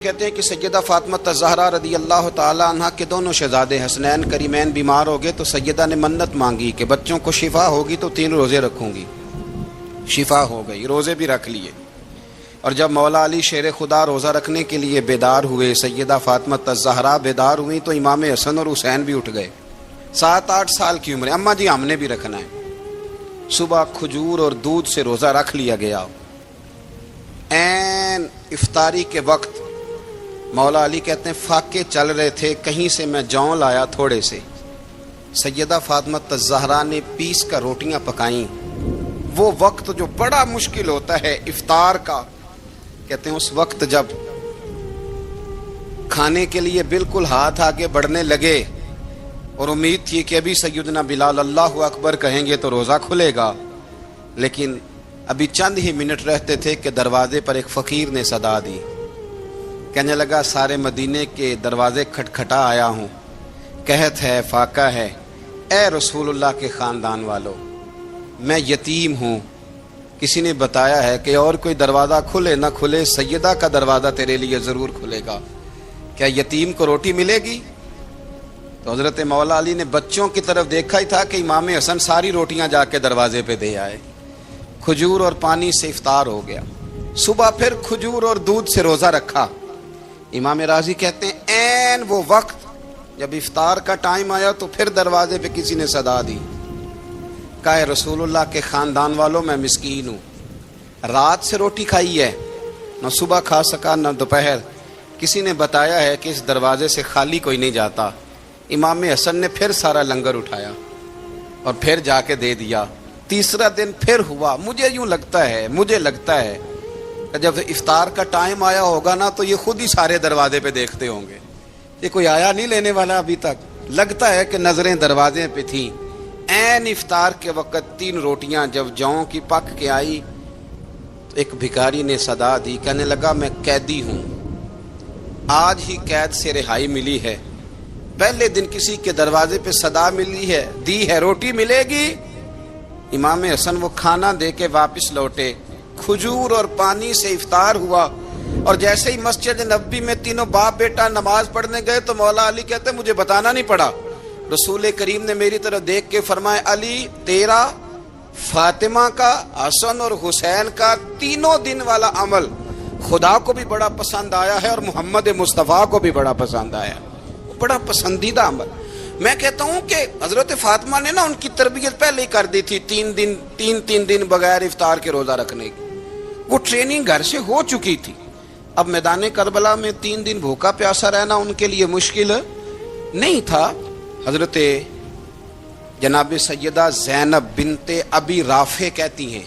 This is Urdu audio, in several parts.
کہتے ہیں کہ سیدہ فاطمہ الزہرا رضی اللہ تعالی عنہ کے دونوں شہزادے حسنین کریمین بیمار ہو گئے تو سیدہ نے منت مانگی کہ بچوں کو شفا ہوگی تو 3 روزے رکھوں گی۔ شفا ہو گئی، روزے بھی رکھ لیے۔ اور جب مولا علی شیر خدا روزہ رکھنے کے لیے بیدار ہوئے، سیدہ فاطمہ الزہرا بیدار ہوئی تو امام حسن اور حسین بھی اٹھ گئے۔ 7-8 سال کی عمر، اماں جی ہم نے بھی رکھنا ہے۔ صبح کھجور اور دودھ سے روزہ رکھ لیا گیا۔ عین افطاری کے وقت مولا علی کہتے ہیں فاقے چل رہے تھے، کہیں سے میں جوں لایا تھوڑے سے، سیدہ فاطمہ الزہرا نے پیس کر روٹیاں پکائیں۔ وہ وقت جو بڑا مشکل ہوتا ہے افطار کا، کہتے ہیں اس وقت جب کھانے کے لیے بالکل ہاتھ آگے بڑھنے لگے اور امید تھی کہ ابھی سیدنا بلال اللہ اکبر کہیں گے تو روزہ کھلے گا، لیکن ابھی چند ہی منٹ رہتے تھے کہ دروازے پر ایک فقیر نے صدا دی۔ کہنے لگا سارے مدینے کے دروازے کھٹکھٹا آیا ہوں، قحط ہے، فاقہ ہے، اے رسول اللہ کے خاندان والو، میں یتیم ہوں، کسی نے بتایا ہے کہ اور کوئی دروازہ کھلے نہ کھلے سیدہ کا دروازہ تیرے لیے ضرور کھلے گا، کیا یتیم کو روٹی ملے گی؟ تو حضرت مولا علی نے بچوں کی طرف دیکھا ہی تھا کہ امام حسن ساری روٹیاں جا کے دروازے پہ دے آئے۔ کھجور اور پانی سے افطار ہو گیا۔ صبح پھر کھجور اور دودھ سے روزہ رکھا۔ امام راضی کہتے ہیں عین وہ وقت جب افطار کا ٹائم آیا تو پھر دروازے پہ کسی نے صدا دی، کہا اے رسول اللہ کے خاندان والوں، میں مسکین ہوں، رات سے روٹی کھائی ہے، نہ صبح کھا سکا نہ دوپہر، کسی نے بتایا ہے کہ اس دروازے سے خالی کوئی نہیں جاتا۔ امام حسن نے پھر سارا لنگر اٹھایا اور پھر جا کے دے دیا۔ تیسرا دن پھر ہوا۔ مجھے لگتا ہے کہ جب افطار کا ٹائم آیا ہوگا نا تو یہ خود ہی سارے دروازے پہ دیکھتے ہوں گے، یہ کوئی آیا نہیں لینے والا ابھی تک، لگتا ہے کہ نظریں دروازے پہ تھیں۔ عین افطار کے وقت 3 روٹیاں جب جوں کی پک کے آئی تو ایک بھکاری نے صدا دی، کہنے لگا میں قیدی ہوں، آج ہی قید سے رہائی ملی ہے، پہلے دن کسی کے دروازے پہ صدا ملی ہے، دی ہے روٹی ملے گی۔ امام حسن وہ کھانا دے کے واپس لوٹے، کھجور اور پانی سے افطار ہوا، اور جیسے ہی مسجد نبوی میں تینوں باپ بیٹا نماز پڑھنے گئے تو مولا علی کہتے مجھے بتانا نہیں پڑا، رسول کریم نے میری طرف دیکھ کے فرمایا علی تیرا، فاطمہ کا، حسن اور حسین کا 3 دن والا عمل خدا کو بھی بڑا پسند آیا ہے اور محمد مصطفیٰ کو بھی بڑا پسند آیا، بڑا پسندیدہ عمل۔ میں کہتا ہوں کہ حضرت فاطمہ نے نا ان کی تربیت پہلے ہی کر دی تھی، 3 دن بغیر افطار کے روزہ رکھنے کی، وہ ٹریننگ گھر سے ہو چکی تھی۔ اب میدان کربلا میں 3 دن بھوکا پیاسا رہنا ان کے لیے مشکل نہیں تھا۔ حضرت جناب سیدہ زینب بنت ابی رافع کہتی ہیں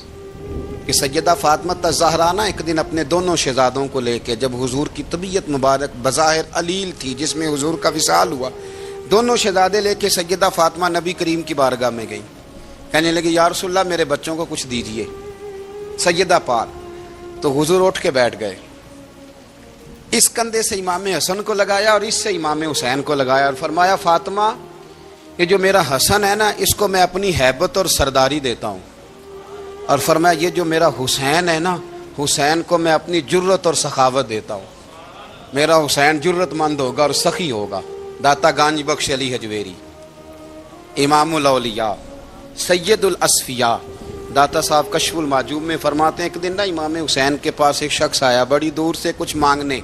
کہ سیدہ فاطمہ الزہرا نا ایک دن اپنے دونوں شہزادوں کو لے کے، جب حضور کی طبیعت مبارک بظاہر علیل تھی جس میں حضور کا وصال ہوا، دونوں شہزادے لے کے سیدہ فاطمہ نبی کریم کی بارگاہ میں گئیں، کہنے لگی یا رسول اللہ میرے بچوں کو کچھ دیجئے سیدہ پاک۔ تو حضور اٹھ کے بیٹھ گئے، اس کندھے سے امام حسن کو لگایا اور اس سے امام حسین کو لگایا اور فرمایا فاطمہ یہ جو میرا حسن ہے نا اس کو میں اپنی ہیبت اور سرداری دیتا ہوں، اور فرمایا یہ جو میرا حسین ہے نا حسین کو میں اپنی جرت اور سخاوت دیتا ہوں، میرا حسین جرت مند ہوگا اور سخی ہوگا۔ داتا گانج بخش علی حجویری، امام الاولیاء، سید الاصفیاء، داتا صاحب کشف المعجوب میں فرماتے ہیں ایک دن نا امام حسین کے پاس ایک شخص آیا بڑی دور سے کچھ مانگنے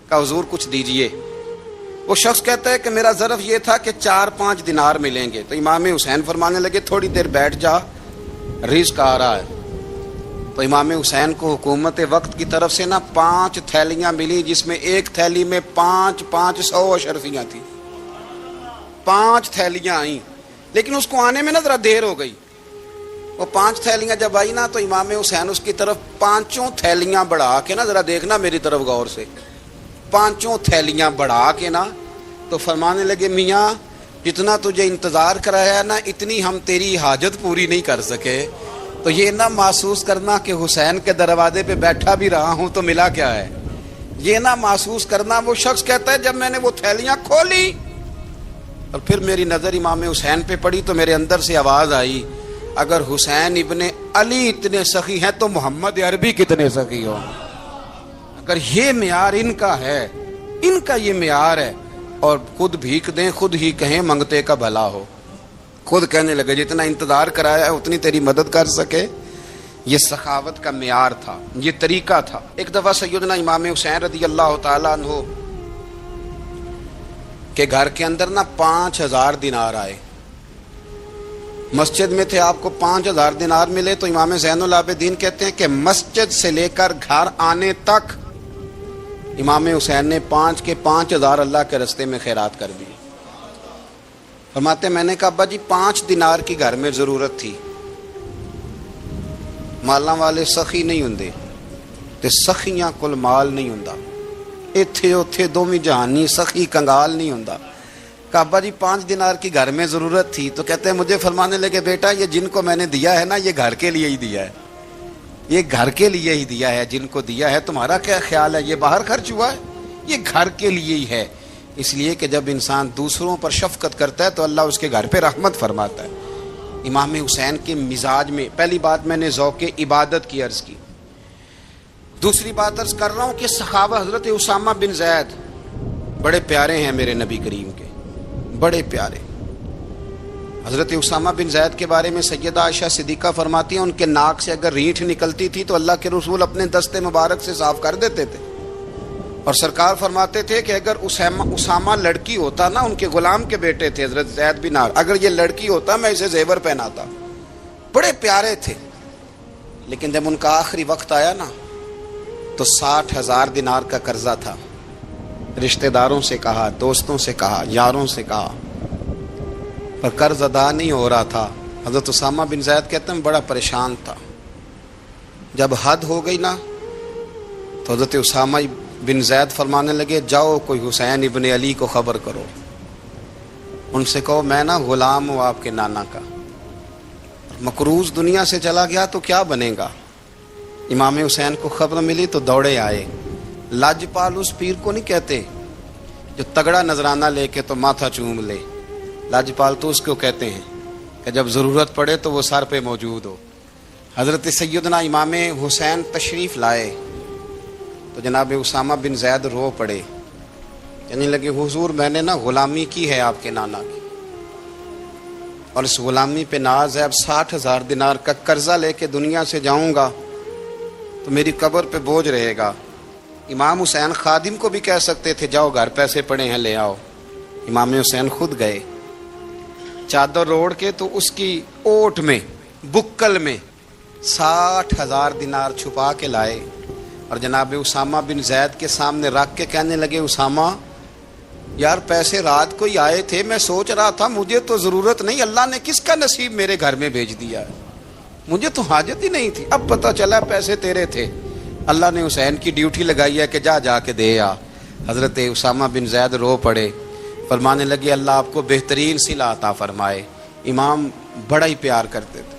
کا، حضور کچھ دیجئے۔ وہ شخص کہتا ہے کہ میرا ظرف یہ تھا کہ 4-5 دینار ملیں گے، تو امام حسین فرمانے لگے تھوڑی دیر بیٹھ جا، رزق آ رہا ہے۔ تو امام حسین کو حکومت وقت کی طرف سے نا 5 تھیلیاں ملی، جس میں ایک تھیلی میں 500 اشرفیاں تھیں، 5 تھیلیاں آئیں، لیکن اس کو آنے میں نا ذرا دیر ہو گئی۔ وہ 5 تھیلیاں جب آئی نا تو امام حسین اس کی طرف 5 تھیلیاں بڑھا کے نا، ذرا دیکھنا میری طرف غور سے، 5 تھیلیاں بڑھا کے نا تو فرمانے لگے میاں جتنا تجھے انتظار کرایا نا اتنی ہم تیری حاجت پوری نہیں کر سکے، تو یہ نہ محسوس کرنا کہ حسین کے دروازے پہ بیٹھا بھی رہا ہوں تو ملا کیا ہے، یہ نہ محسوس کرنا۔ وہ شخص کہتا ہے جب میں نے وہ تھیلیاں کھولی اور پھر میری نظر امام حسین پہ پڑی تو میرے اندر سے آواز آئی اگر حسین ابن علی اتنے سخی ہیں تو محمد عربی کتنے سخی ہوں۔ اگر یہ معیار ان کا ہے، ان کا یہ معیار ہے، اور خود بھیک دیں، خود ہی کہیں منگتے کا بھلا ہو، خود کہنے لگے جتنا انتظار کرایا ہے اتنی تیری مدد کر سکے، یہ سخاوت کا معیار تھا، یہ طریقہ تھا۔ ایک دفعہ سیدنا امام حسین رضی اللہ تعالیٰ عنہ کے گھر کے اندر 5000 دینار آئے، مسجد میں تھے، آپ کو 5000 دینار ملے تو امام زین العابدین کہتے ہیں کہ مسجد سے لے کر گھر آنے تک امام حسین نے 5 کے 5000 اللہ کے رستے میں خیرات کر دی۔ فرماتے میں نے کہا ابا جی 5 دینار کی گھر میں ضرورت تھی، مالاں والے سخی نہیں ہوندے تے سخیاں کل مال نہیں ہوندا، ایتھے اوتھے دوویں جہانی سخی کنگال نہیں ہوندا۔ کہا ابا جی 5 دینار کی گھر میں ضرورت تھی، تو کہتے ہیں مجھے فرمانے لگے بیٹا یہ جن کو میں نے دیا ہے نا یہ گھر کے لیے ہی دیا ہے، یہ گھر کے لیے ہی دیا ہے، جن کو دیا ہے تمہارا کیا خیال ہے یہ باہر خرچ ہوا ہے، یہ گھر کے لیے ہی ہے۔ اس لیے کہ جب انسان دوسروں پر شفقت کرتا ہے تو اللہ اس کے گھر پہ رحمت فرماتا ہے۔ امام حسین کے مزاج میں پہلی بات میں نے ذوق عبادت کی عرض کی، دوسری بات عرض کر رہا ہوں کہ صحابہ حضرت اسامہ بن زید بڑے پیارے ہیں میرے نبی کریم کے، بڑے پیارے۔ حضرت اسامہ بن زید کے بارے میں سیدہ عائشہ صدیقہ فرماتی ہیں ان کے ناک سے اگر رینٹ نکلتی تھی تو اللہ کے رسول اپنے دستے مبارک سے صاف کر دیتے تھے، اور سرکار فرماتے تھے کہ اگر اسامہ لڑکی ہوتا نا، ان کے غلام کے بیٹے تھے حضرت زید بن عمرو، اگر یہ لڑکی ہوتا میں اسے زیور پہناتا۔ بڑے پیارے تھے، لیکن جب ان کا آخری وقت آیا نا تو 60,000 دینار کا قرضہ تھا، رشتہ داروں سے کہا، دوستوں سے کہا، یاروں سے کہا، پر قرض ادا نہیں ہو رہا تھا۔ حضرت اسامہ بن زید کہتے ہیں بڑا پریشان تھا۔ جب حد ہو گئی نا تو حضرت اسامہ بن زید فرمانے لگے جاؤ کوئی حسین ابن علی کو خبر کرو، ان سے کہو میں نا غلام ہوں آپ کے نانا کا، مقروض دنیا سے چلا گیا تو کیا بنے گا۔ امام حسین کو خبر ملی تو دوڑے آئے۔ لاجپال اس پیر کو نہیں کہتے جو تگڑا نذرانہ لے کے تو ماتھا چوم لے، لاجپال تو اس کو کہتے ہیں کہ جب ضرورت پڑے تو وہ سر پہ موجود ہو۔ حضرت سیدنا امام حسین تشریف لائے تو جناب اسامہ بن زید رو پڑے، کہنے لگے حضور میں نے نا غلامی کی ہے آپ کے نانا کی، اور اس غلامی پہ ناز ہے، اب 60,000 دینار کا قرضہ لے کے دنیا سے جاؤں گا تو میری قبر پہ بوجھ رہے گا۔ امام حسین خادم کو بھی کہہ سکتے تھے جاؤ گھر پیسے پڑے ہیں لے آؤ، امام حسین خود گئے، چادر اوڑھ کے تو اس کی اوٹ میں بکل میں 60,000 دینار چھپا کے لائے، اور جناب اسامہ بن زید کے سامنے رکھ کے کہنے لگے اسامہ یار پیسے رات کو ہی آئے تھے، میں سوچ رہا تھا مجھے تو ضرورت نہیں، اللہ نے کس کا نصیب میرے گھر میں بھیج دیا ہے، مجھے تو حاجت ہی نہیں تھی، اب پتہ چلا پیسے تیرے تھے، اللہ نے حسین کی ڈیوٹی لگائی ہے کہ جا کے دے آ۔ حضرت اسامہ بن زید رو پڑے، فرمانے لگے اللہ آپ کو بہترین صلہ عطا فرمائے۔ امام بڑا ہی پیار کرتے تھے،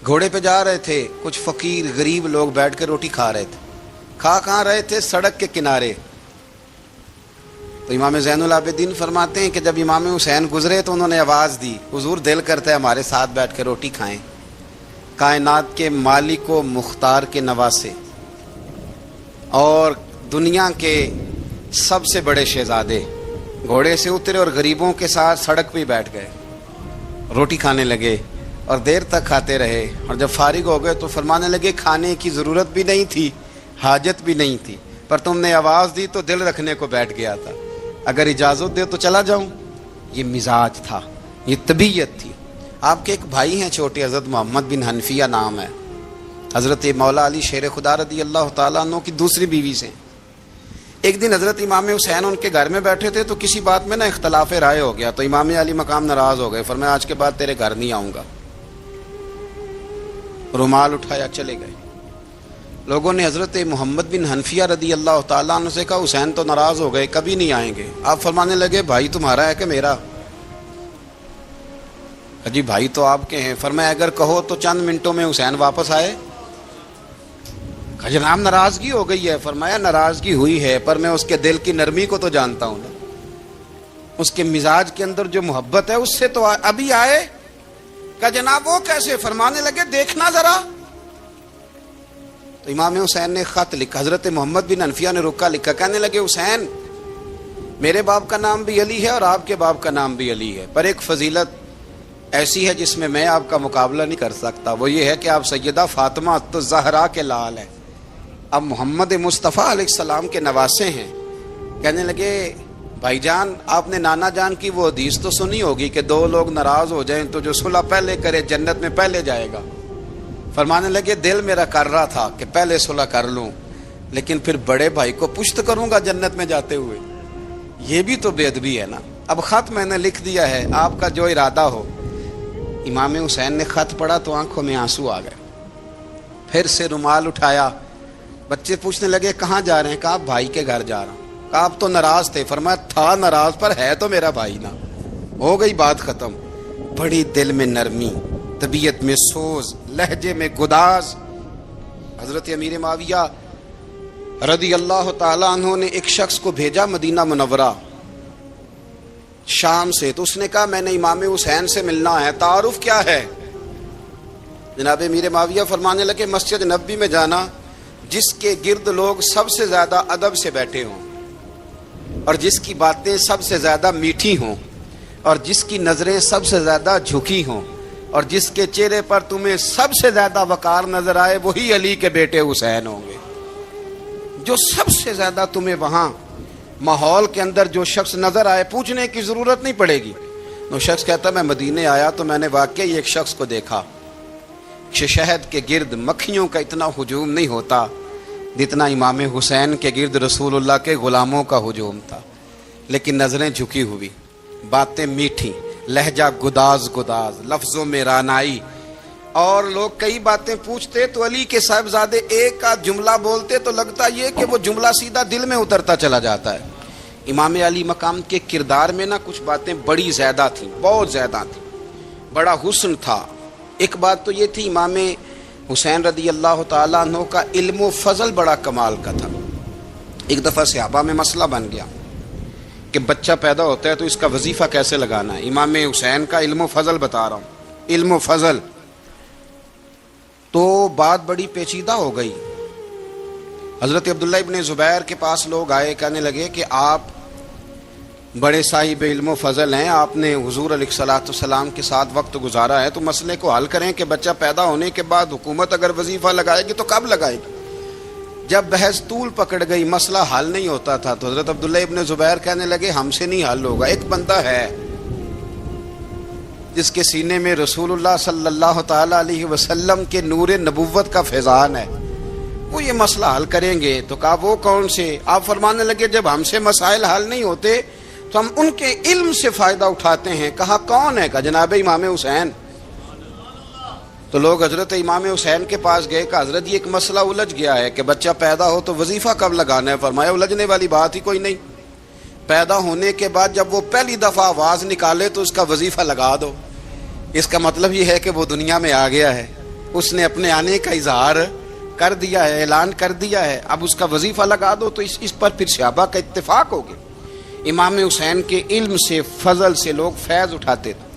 گھوڑے پہ جا رہے تھے، کچھ فقیر غریب لوگ بیٹھ کے روٹی کھا رہے تھے، کہاں رہے تھے سڑک کے کنارے، تو امام زین العابدین فرماتے ہیں کہ جب امام حسین گزرے تو انہوں نے آواز دی حضور دل کرتا ہے ہمارے ساتھ بیٹھ کے روٹی کھائیں۔ کائنات کے مالک و مختار کے نواسے اور دنیا کے سب سے بڑے شہزادے گھوڑے سے اترے اور غریبوں کے ساتھ سڑک پہ بیٹھ گئے، روٹی کھانے لگے اور دیر تک کھاتے رہے، اور جب فارغ ہو گئے تو فرمانے لگے کھانے کی ضرورت بھی نہیں تھی، حاجت بھی نہیں تھی، پر تم نے آواز دی تو دل رکھنے کو بیٹھ گیا تھا، اگر اجازت دے تو چلا جاؤں۔ یہ مزاج تھا، یہ طبیعت تھی۔ آپ کے ایک بھائی ہیں چھوٹے، حضرت محمد بن حنفیہ نام ہے، حضرت مولا علی شیر خدا رضی اللہ تعالیٰ عنہ کی دوسری بیوی سے۔ ایک دن حضرت امام حسین ان کے گھر میں بیٹھے تھے تو کسی بات میں نا اختلاف رائے ہو گیا، تو امام علی مقام ناراض ہو گئے، فرمایا آج کے بعد تیرے گھر نہیں آؤں گا، رومال اٹھایا چلے گئے۔ لوگوں نے حضرت محمد بن حنفیہ رضی اللہ تعالیٰ عنہ سے کہا حسین تو ناراض ہو گئے، کبھی نہیں آئیں گے۔ آپ فرمانے لگے بھائی تمہارا ہے کہ میرا؟ جی بھائی تو آپ کے ہیں۔ فرمایا اگر کہو تو چند منٹوں میں حسین واپس آئے۔ جناب ناراضگی ہو گئی ہے۔ فرمایا ناراضگی ہوئی ہے پر میں اس کے دل کی نرمی کو تو جانتا ہوں نا، اس کے مزاج کے اندر جو محبت ہے اس سے تو ابھی آئے۔ کہ جناب وہ کیسے؟ فرمانے لگے دیکھنا ذرا تو امام حسین نے خط لکھا، حضرت محمد بن حنفیہ نے رکا لکھا، کہنے لگے حسین میرے باپ کا نام بھی علی ہے اور آپ کے باپ کا نام بھی علی ہے، پر ایک فضیلت ایسی ہے جس میں میں آپ کا مقابلہ نہیں کر سکتا، وہ یہ ہے کہ آپ سیدہ فاطمہ الزہرا کے لال ہیں، اب محمد مصطفیٰ علیہ السلام کے نواسے ہیں۔ کہنے لگے بھائی جان آپ نے نانا جان کی وہ حدیث تو سنی ہوگی کہ دو لوگ ناراض ہو جائیں تو جو صلح پہلے کرے جنت میں پہلے جائے گا۔ فرمانے لگے دل میرا کر رہا تھا کہ پہلے صلح کر لوں، لیکن پھر بڑے بھائی کو پشت کروں گا جنت میں جاتے ہوئے، یہ بھی تو بے ادبی ہے نا۔ اب خط میں نے لکھ دیا ہے، آپ کا جو ارادہ ہو۔ امام حسین نے خط پڑھا تو آنکھوں میں آنسو آ گئے، پھر سے رومال اٹھایا، بچے پوچھنے لگے کہاں جا رہے ہیں؟ کہا بھائی کے گھر جا رہا ہوں۔ کہا آپ تو ناراض تھے؟ فرمایا تھا ناراض پر ہے تو میرا بھائی نا، ہو گئی بات ختم۔ بڑی دل میں نرمی، طبیعت میں سوز، لہجے میں گداز۔ حضرت امیر معاویہ رضی اللہ تعالیٰ عنہ نے ایک شخص کو بھیجا مدینہ منورہ شام سے، تو اس نے کہا میں نے امام حسین سے ملنا ہے، تعارف کیا ہے؟ جناب امیر معاویہ فرمانے لگے مسجد نبوی میں جانا جس کے گرد لوگ سب سے زیادہ ادب سے بیٹھے ہوں اور جس کی باتیں سب سے زیادہ میٹھی ہوں اور جس کی نظریں سب سے زیادہ جھکی ہوں اور جس کے چہرے پر تمہیں سب سے زیادہ وقار نظر آئے وہی علی کے بیٹے حسین ہوں گے۔ جو سب سے زیادہ تمہیں وہاں ماحول کے اندر جو شخص نظر آئے پوچھنے کی ضرورت نہیں پڑے گی۔ وہ شخص کہتا میں مدینے آیا تو میں نے واقعی ایک شخص کو دیکھا، شہد کے گرد مکھیوں کا اتنا ہجوم نہیں ہوتا جتنا امام حسین کے گرد رسول اللہ کے غلاموں کا ہجوم تھا، لیکن نظریں جھکی ہوئی، باتیں میٹھی، لہجہ گداز گداز، لفظوں میں رانائی، اور لوگ کئی باتیں پوچھتے تو علی کے صاحبزادے ایک آدھ جملہ بولتے تو لگتا یہ کہ وہ جملہ سیدھا دل میں اترتا چلا جاتا ہے۔ امام علی مقام کے کردار میں نا کچھ باتیں بڑی زیادہ تھیں، بہت زیادہ تھیں، بڑا حسن تھا۔ ایک بات تو یہ تھی امام حسین رضی اللہ تعالیٰ عنہ کا علم و فضل بڑا کمال کا تھا۔ ایک دفعہ صحابہ میں مسئلہ بن گیا کہ بچہ پیدا ہوتا ہے تو اس کا وظیفہ کیسے لگانا ہے۔ امام حسین کا علم و فضل بتا رہا ہوں، علم و فضل، تو بات بڑی پیچیدہ ہو گئی۔ حضرت عبداللہ ابن زبیر کے پاس لوگ آئے، کہنے لگے کہ آپ بڑے صاحب علم و فضل ہیں، آپ نے حضور علیہ الصلوۃ والسلام کے ساتھ وقت گزارا ہے، تو مسئلے کو حل کریں کہ بچہ پیدا ہونے کے بعد حکومت اگر وظیفہ لگائے گی تو کب لگائے گی؟ جب بحث طول پکڑ گئی، مسئلہ حل نہیں ہوتا تھا، تو حضرت عبداللہ ابن زبیر کہنے لگے ہم سے نہیں حل ہوگا، ایک بندہ ہے جس کے سینے میں رسول اللہ صلی اللہ تعالی علیہ وسلم کے نور نبوت کا فیضان ہے، وہ یہ مسئلہ حل کریں گے۔ تو کہا وہ کون سے؟ آپ فرمانے لگے جب ہم سے مسائل حل نہیں ہوتے تو ہم ان کے علم سے فائدہ اٹھاتے ہیں۔ کہا کون ہے؟ کہا جناب امام حسین۔ تو لوگ حضرت امام حسین کے پاس گئے، کہ حضرت یہ ایک مسئلہ الجھ گیا ہے کہ بچہ پیدا ہو تو وظیفہ کب لگانا ہے؟ فرمایا الجھنے والی بات ہی کوئی نہیں، پیدا ہونے کے بعد جب وہ پہلی دفعہ آواز نکالے تو اس کا وظیفہ لگا دو۔ اس کا مطلب یہ ہے کہ وہ دنیا میں آ گیا ہے، اس نے اپنے آنے کا اظہار کر دیا ہے، اعلان کر دیا ہے، اب اس کا وظیفہ لگا دو۔ تو اس پر پھر صحابہ کا اتفاق ہو گیا۔ امام حسین کے علم سے، فضل سے لوگ فیض اٹھاتے تھے۔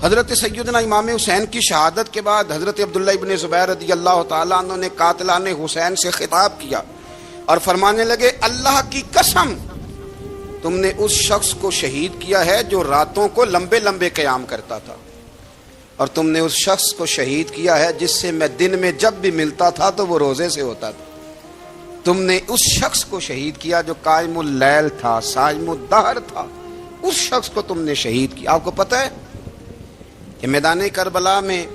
حضرت سیدنا امام حسین کی شہادت کے بعد حضرت عبداللہ ابن زبیر رضی اللہ تعالیٰ عنہ نے قاتلان حسین سے خطاب کیا اور فرمانے لگے اللہ کی قسم تم نے اس شخص کو شہید کیا ہے جو راتوں کو لمبے لمبے قیام کرتا تھا، اور تم نے اس شخص کو شہید کیا ہے جس سے میں دن میں جب بھی ملتا تھا تو وہ روزے سے ہوتا تھا۔ تم نے اس شخص کو شہید کیا جو قائم اللیل تھا، صائم الدہر تھا، اس شخص کو تم نے شہید کیا۔ آپ کو پتہ ہے کہ میدان کربلا میں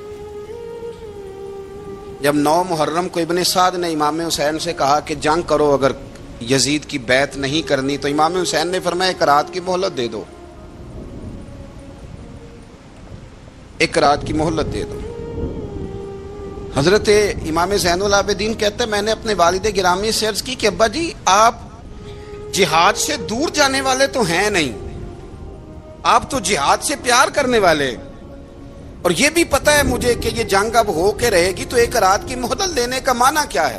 جب 9 محرم کو ابن سعد نے امام حسین سے کہا کہ جنگ کرو اگر یزید کی بیعت نہیں کرنی، تو امام حسین نے فرمایا ایک رات کی مہلت دے دو، ایک رات کی مہلت دے دو۔ حضرت امام زین العابدین کہتے ہیں میں نے اپنے والد گرامی سے عرض کی کہ ابا جی آپ جہاد سے دور جانے والے تو ہیں نہیں، آپ تو جہاد سے پیار کرنے والے، اور یہ بھی پتہ ہے مجھے کہ یہ جنگ اب ہو کے رہے گی، تو ایک رات کی مہلت لینے کا معنی کیا ہے؟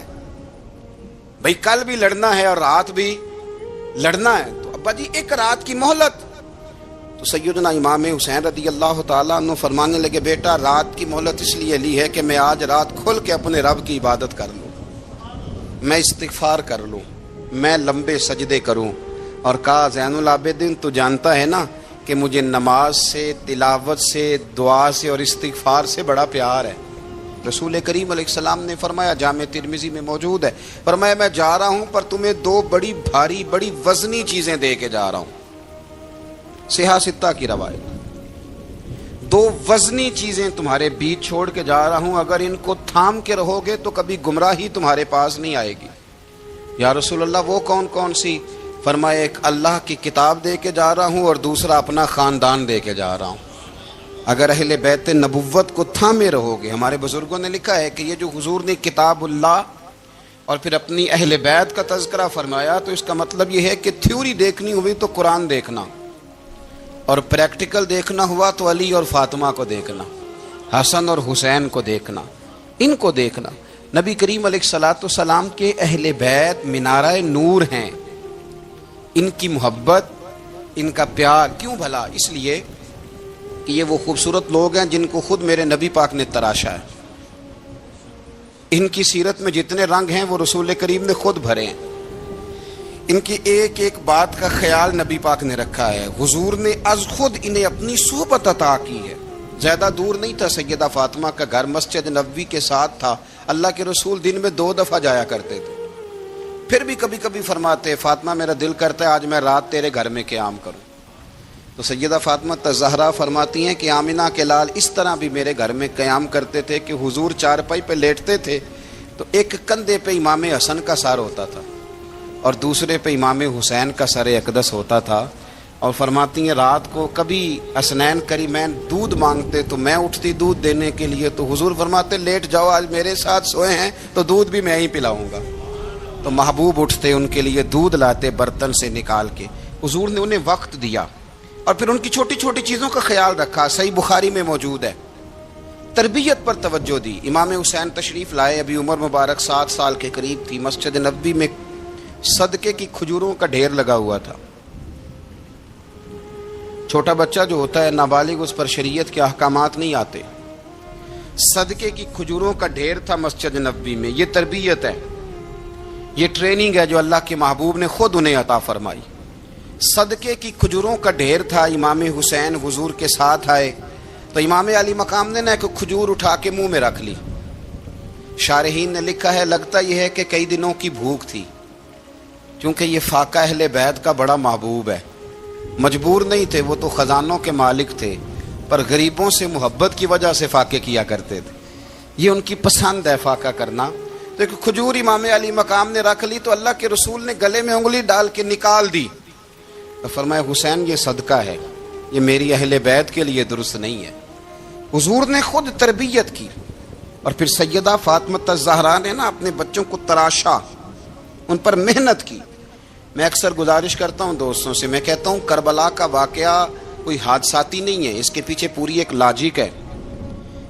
بھئی کل بھی لڑنا ہے اور رات بھی لڑنا ہے، تو ابا جی ایک رات کی مہلت۔ تو سیدنا امام حسین رضی اللہ تعالیٰ عنہ فرمانے لگے بیٹا رات کی مہلت اس لیے لی ہے کہ میں آج رات کھل کے اپنے رب کی عبادت کر لوں۔ میں استغفار کر لوں، میں لمبے سجدے کروں، اور کہا زین العابدین تو جانتا ہے نا کہ مجھے نماز سے، تلاوت سے، دعا سے اور استغفار سے بڑا پیار ہے۔ رسول کریم علیہ السلام نے فرمایا، جامع ترمذی میں موجود ہے، فرمایا میں جا رہا ہوں پر تمہیں دو بڑی بھاری بڑی وزنی چیزیں دے کے جا رہا ہوں۔ صحیح ستہ کی روایت، دو وزنی چیزیں تمہارے بیچ چھوڑ کے جا رہا ہوں، اگر ان کو تھام کے رہو گے تو کبھی گمراہی تمہارے پاس نہیں آئے گی۔ یا رسول اللہ وہ کون کون سی؟ فرمایا ایک اللہ کی کتاب دے کے جا رہا ہوں اور دوسرا اپنا خاندان دے کے جا رہا ہوں۔ اگر اہل بیت نبوت کو تھامے رہو گے، ہمارے بزرگوں نے لکھا ہے کہ یہ جو حضور نے کتاب اللہ اور پھر اپنی اہل بیت کا تذکرہ فرمایا تو اس کا مطلب یہ ہے کہ تھیوری دیکھنی ہوئی تو قرآن دیکھنا، اور پریکٹیکل دیکھنا ہوا تو علی اور فاطمہ کو دیکھنا، حسن اور حسین کو دیکھنا، ان کو دیکھنا۔ نبی کریم علیہ الصلوۃ والسلام کے اہل بیت مینارہ نور ہیں، ان کی محبت، ان کا پیار کیوں بھلا؟ اس لیے کہ یہ وہ خوبصورت لوگ ہیں جن کو خود میرے نبی پاک نے تراشا ہے۔ ان کی سیرت میں جتنے رنگ ہیں وہ رسول کریم نے خود بھرے ہیں۔ ان کی ایک ایک بات کا خیال نبی پاک نے رکھا ہے۔ حضور نے از خود انہیں اپنی صحبت عطا کی ہے۔ زیادہ دور نہیں تھا سیدہ فاطمہ کا گھر، مسجد نبوی کے ساتھ تھا۔ اللہ کے رسول دن میں 2 دفعہ جایا کرتے تھے۔ پھر بھی کبھی کبھی فرماتے، فاطمہ میرا دل کرتا ہے آج میں رات تیرے گھر میں قیام کروں۔ تو سیدہ فاطمہ الزہرا فرماتی ہیں کہ آمنہ کے لال اس طرح بھی میرے گھر میں قیام کرتے تھے کہ حضور چارپائی پہ لیٹتے تھے تو ایک کندھے پہ امام حسن کا سر ہوتا تھا اور دوسرے پہ امام حسین کا سر اقدس ہوتا تھا، اور فرماتی ہیں رات کو کبھی حسنین کریمین دودھ مانگتے تو میں اٹھتی دودھ دینے کے لیے، تو حضور فرماتے لیٹ جاؤ آج میرے ساتھ سوئے ہیں تو دودھ بھی میں ہی پلاؤں گا۔ تو محبوب اٹھتے ان کے لیے دودھ لاتے برتن سے نکال کے۔ حضور نے انہیں وقت دیا اور پھر ان کی چھوٹی چھوٹی چیزوں کا خیال رکھا۔ صحیح بخاری میں موجود ہے، تربیت پر توجہ دی۔ امام حسین تشریف لائے، ابھی عمر مبارک 7 سال کے قریب تھی۔ مسجد نبوی میں صدقے کی کھجوروں کا ڈھیر لگا ہوا تھا۔ چھوٹا بچہ جو ہوتا ہے نابالغ، اس پر شریعت کے احکامات نہیں آتے۔ صدقے کی کھجوروں کا ڈھیر تھا مسجد نبوی میں۔ یہ تربیت ہے، یہ ٹریننگ ہے جو اللہ کے محبوب نے خود انہیں عطا فرمائی۔ صدقے کی کھجوروں کا ڈھیر تھا۔ امام حسین حضور کے ساتھ آئے تو امام علی مقام نے ایک کھجور اٹھا کے منہ میں رکھ لی۔ شارحین نے لکھا ہے لگتا یہ ہے کہ کئی دنوں کی بھوک تھی، کیونکہ یہ فاقہ اہل بیت کا بڑا محبوب ہے۔ مجبور نہیں تھے، وہ تو خزانوں کے مالک تھے، پر غریبوں سے محبت کی وجہ سے فاقے کیا کرتے تھے۔ یہ ان کی پسند ہے فاقہ کرنا۔ تو ایک کھجور امام علی مقام نے رکھ لی تو اللہ کے رسول نے گلے میں انگلی ڈال کے نکال دی، تو فرمایا حسین یہ صدقہ ہے، یہ میری اہل بیت کے لیے درست نہیں ہے۔ حضور نے خود تربیت کی، اور پھر سیدہ فاطمہ الزہرا نے اپنے بچوں کو تراشا، ان پر محنت کی۔ میں اکثر گزارش کرتا ہوں دوستوں سے، میں کہتا ہوں کربلا کا واقعہ کوئی حادثاتی نہیں ہے، اس کے پیچھے پوری ایک لاجک ہے،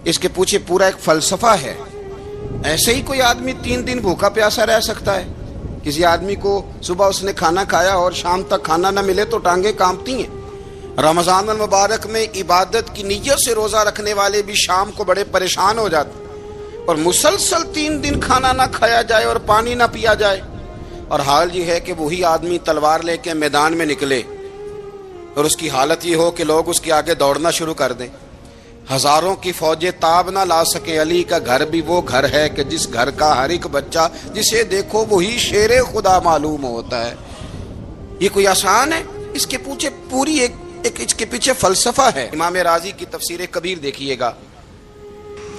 اس کے پیچھے پورا ایک فلسفہ ہے۔ ایسے ہی کوئی آدمی 3 دن بھوکا پیاسا رہ سکتا ہے؟ کسی آدمی کو صبح اس نے کھانا کھایا اور شام تک کھانا نہ ملے تو ٹانگیں کانپتی ہیں۔ رمضان المبارک میں عبادت کی نیت سے روزہ رکھنے والے بھی شام کو بڑے پریشان ہو جاتے، اور مسلسل 3 دن کھانا نہ کھایا جائے اور پانی نہ پیا جائے، اور حال یہ ہے کہ وہی آدمی تلوار لے کے میدان میں نکلے اور اس کی حالت یہ ہو کہ لوگ اس کے آگے دوڑنا شروع کر دیں، ہزاروں کی فوجیں تاب نہ لا سکے۔ علی کا گھر بھی وہ گھر ہے کہ جس گھر کا ہر ایک بچہ جسے دیکھو وہی شیر خدا معلوم ہوتا ہے۔ یہ کوئی آسان ہے؟ اس کے پیچھے پوری ایک اس کے پیچھے فلسفہ ہے۔ امام راضی کی تفسیر کبیر دیکھیے گا،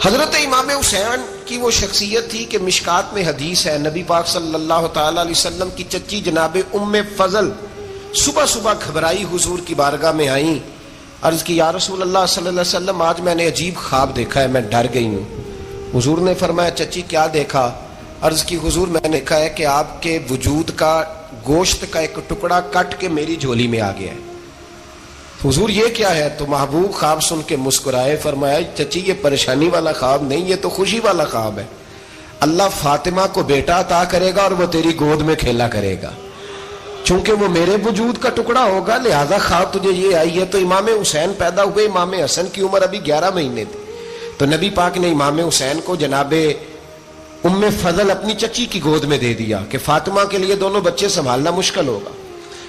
حضرت امام حسین کی وہ شخصیت تھی کہ مشکات میں حدیث ہے، نبی پاک صلی اللہ تعالی علیہ وسلم کی چچی جناب ام فضل صبح صبح گھبرائی حضور کی بارگاہ میں آئیں، عرض کی یا رسول اللہ صلی اللہ علیہ وسلم آج میں نے عجیب خواب دیکھا ہے، میں ڈر گئی ہوں۔ حضور نے فرمایا چچی کیا دیکھا؟ عرض کی حضور میں نے دیکھا ہے کہ آپ کے وجود کا گوشت کا ایک ٹکڑا کٹ کے میری جھولی میں آ گیا ہے۔ حضور یہ کیا ہے؟ تو محبوب خواب سن کے مسکرائے، فرمایا چچی یہ پریشانی والا خواب نہیں، یہ تو خوشی والا خواب ہے۔ اللہ فاطمہ کو بیٹا عطا کرے گا اور وہ تیری گود میں کھیلا کرے گا، چونکہ وہ میرے وجود کا ٹکڑا ہوگا، لہذا خواب تجھے یہ آئی ہے۔ تو امام حسین پیدا ہوئے، امام حسن کی عمر ابھی 11 مہینے تھی، تو نبی پاک نے امام حسین کو جناب ام فضل اپنی چچی کی گود میں دے دیا کہ فاطمہ کے لیے دونوں بچے سنبھالنا مشکل ہوگا.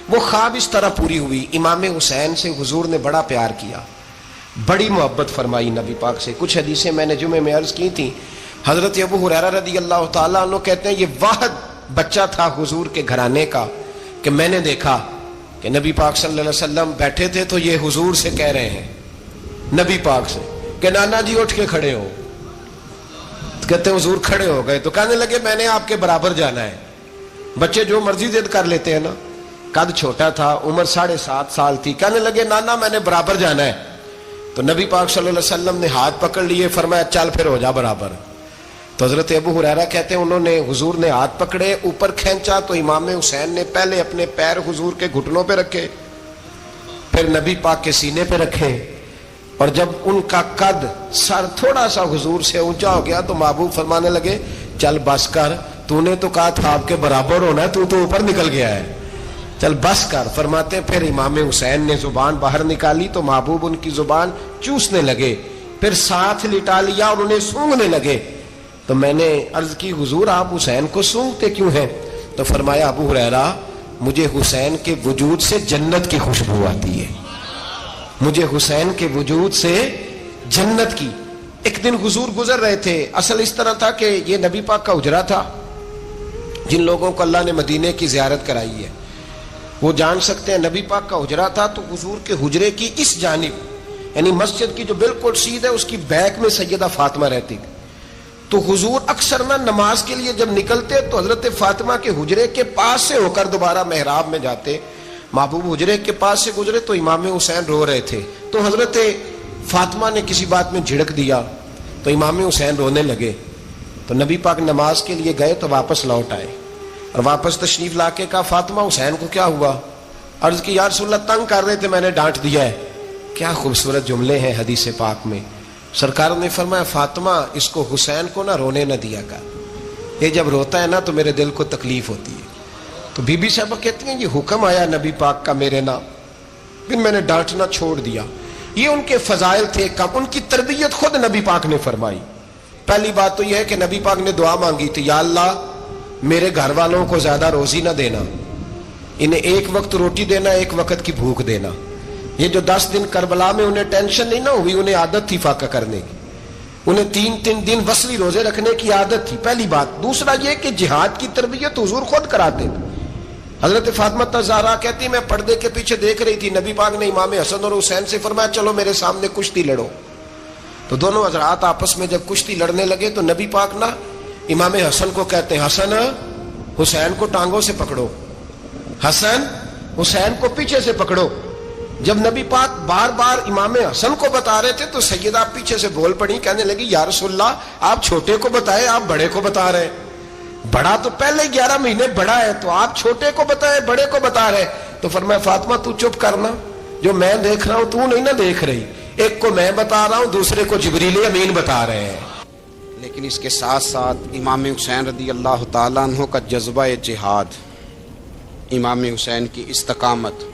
وہ خواب اس طرح پوری ہوئی. امام حسین سے حضور نے بڑا پیار کیا, بڑی محبت فرمائی نبی پاک سے. کچھ حدیثیں میں نے جمعے میں عرض کی تھیں. حضرت ابو ہریرہ رضی اللہ تعالیٰ عنہ کہتے ہیں یہ واحد بچہ تھا حضور کے گھرانے کا کہ میں نے دیکھا کہ نبی پاک صلی اللہ علیہ وسلم بیٹھے تھے تو یہ حضور سے کہہ رہے ہیں, نبی پاک سے, کہ نانا جی اٹھ کے کھڑے ہو. کہتے ہیں حضور کھڑے ہو گئے تو کہنے لگے میں نے آپ کے برابر جانا ہے. بچے جو مرضی ضد کر لیتے ہیں نا. قد چھوٹا تھا, عمر 7.5 سال تھی. کہنے لگے نانا میں نے برابر جانا ہے. تو نبی پاک صلی اللہ علیہ وسلم نے ہاتھ پکڑ لیے, فرمایا چل پھر ہو جا برابر. تو حضرت ابو ہریرہ کہتے ہیں انہوں نے حضور نے ہاتھ پکڑے, اوپر کھینچا تو امام حسین نے پہلے اپنے پیر حضور کے گھٹنوں پہ رکھے, پھر نبی پاک کے سینے پہ رکھے, اور جب ان کا قد سر تھوڑا سا حضور سے اونچا ہو گیا تو محبوب فرمانے لگے چل بس کر, تو نے تو کہا تھا آپ کے برابر ہونا ہے, تو اوپر نکل گیا ہے, چل بس کر. فرماتے پھر امام حسین نے زبان باہر نکالی تو محبوب ان کی زبان چوسنے لگے, پھر ساتھ لٹا لیا اور انہیں سونگھنے لگے. تو میں نے عرض کی حضور آپ حسین کو سونگتے کیوں ہیں؟ تو فرمایا ابو ہریرہ مجھے حسین کے وجود سے جنت کی خوشبو آتی ہے, مجھے حسین کے وجود سے جنت کی. ایک دن حضور گزر رہے تھے. اصل اس طرح تھا کہ یہ نبی پاک کا حجرہ تھا. جن لوگوں کو اللہ نے مدینے کی زیارت کرائی ہے وہ جان سکتے ہیں نبی پاک کا حجرہ تھا. تو حضور کے حجرے کی اس جانب یعنی مسجد کی جو بالکل سیدھ ہے اس کی بیک میں سیدہ فاطمہ رہتی. تو حضور اکثر نہ نماز کے لیے جب نکلتے تو حضرت فاطمہ کے حجرے کے پاس سے ہو کر دوبارہ محراب میں جاتے. محبوب حجرے کے پاس سے گزرے تو امام حسین رو رہے تھے. تو حضرت فاطمہ نے کسی بات میں جھڑک دیا تو امام حسین رونے لگے. تو نبی پاک نماز کے لیے گئے تو واپس لوٹ آئے اور واپس تشریف لا کے کہا فاطمہ حسین کو کیا ہوا؟ عرض کی یا رسول اللہ تنگ کر رہے تھے, میں نے ڈانٹ دیا ہے. کیا خوبصورت جملے ہیں حدیث پاک میں. سرکار نے فرمایا فاطمہ اس کو حسین کو نہ رونے نہ دیا کر, یہ جب روتا ہے نا تو میرے دل کو تکلیف ہوتی ہے. تو بی بی صاحبہ کہتی ہیں یہ حکم آیا نبی پاک کا میرے نام, پھر میں نے ڈانٹنا چھوڑ دیا. یہ ان کے فضائل تھے کم, ان کی تربیت خود نبی پاک نے فرمائی. پہلی بات تو یہ ہے کہ نبی پاک نے دعا مانگی تھی, یا اللہ میرے گھر والوں کو زیادہ روزی نہ دینا, انہیں ایک وقت روٹی دینا, ایک وقت کی بھوک دینا. یہ جو 10 دن کربلا میں انہیں ٹینشن نہیں نہ ہوئی, انہیں عادت تھی فاقہ کرنے کی, انہیں 3 دن وصلی روزے رکھنے کی عادت تھی. پہلی بات. دوسرا یہ کہ جہاد کی تربیت حضور خود کراتے تھے. حضرت فاطمہ زہرا کہتی میں پردے کے پیچھے دیکھ رہی تھی, نبی پاک نے امام حسن اور حسین سے فرمایا چلو میرے سامنے کشتی لڑو. تو دونوں حضرات آپس میں جب کشتی لڑنے لگے تو نبی پاک نا امام حسن کو کہتے ہیں حسن حسین کو ٹانگوں سے پکڑو, حسن حسین کو پیچھے سے پکڑو. جب نبی پاک بار بار امام حسن کو بتا رہے تھے تو سیدہ پیچھے سے بول پڑی, کہنے لگی یا رسول اللہ آپ چھوٹے کو بتائے, آپ بڑے کو بتا رہے. بڑا تو پہلے 11 مہینے بڑا ہے, تو آپ چھوٹے کو بتائے بڑے کو بتا رہے. تو فرمایا فاطمہ تو چپ کرنا, جو میں دیکھ رہا ہوں تو نہیں نہ دیکھ رہی. ایک کو میں بتا رہا ہوں, دوسرے کو جبریل امین بتا رہے ہیں. لیکن اس کے ساتھ ساتھ امام حسین رضی اللہ تعالیٰ عنہ کا جذبہ جہاد, امام حسین کی استقامت.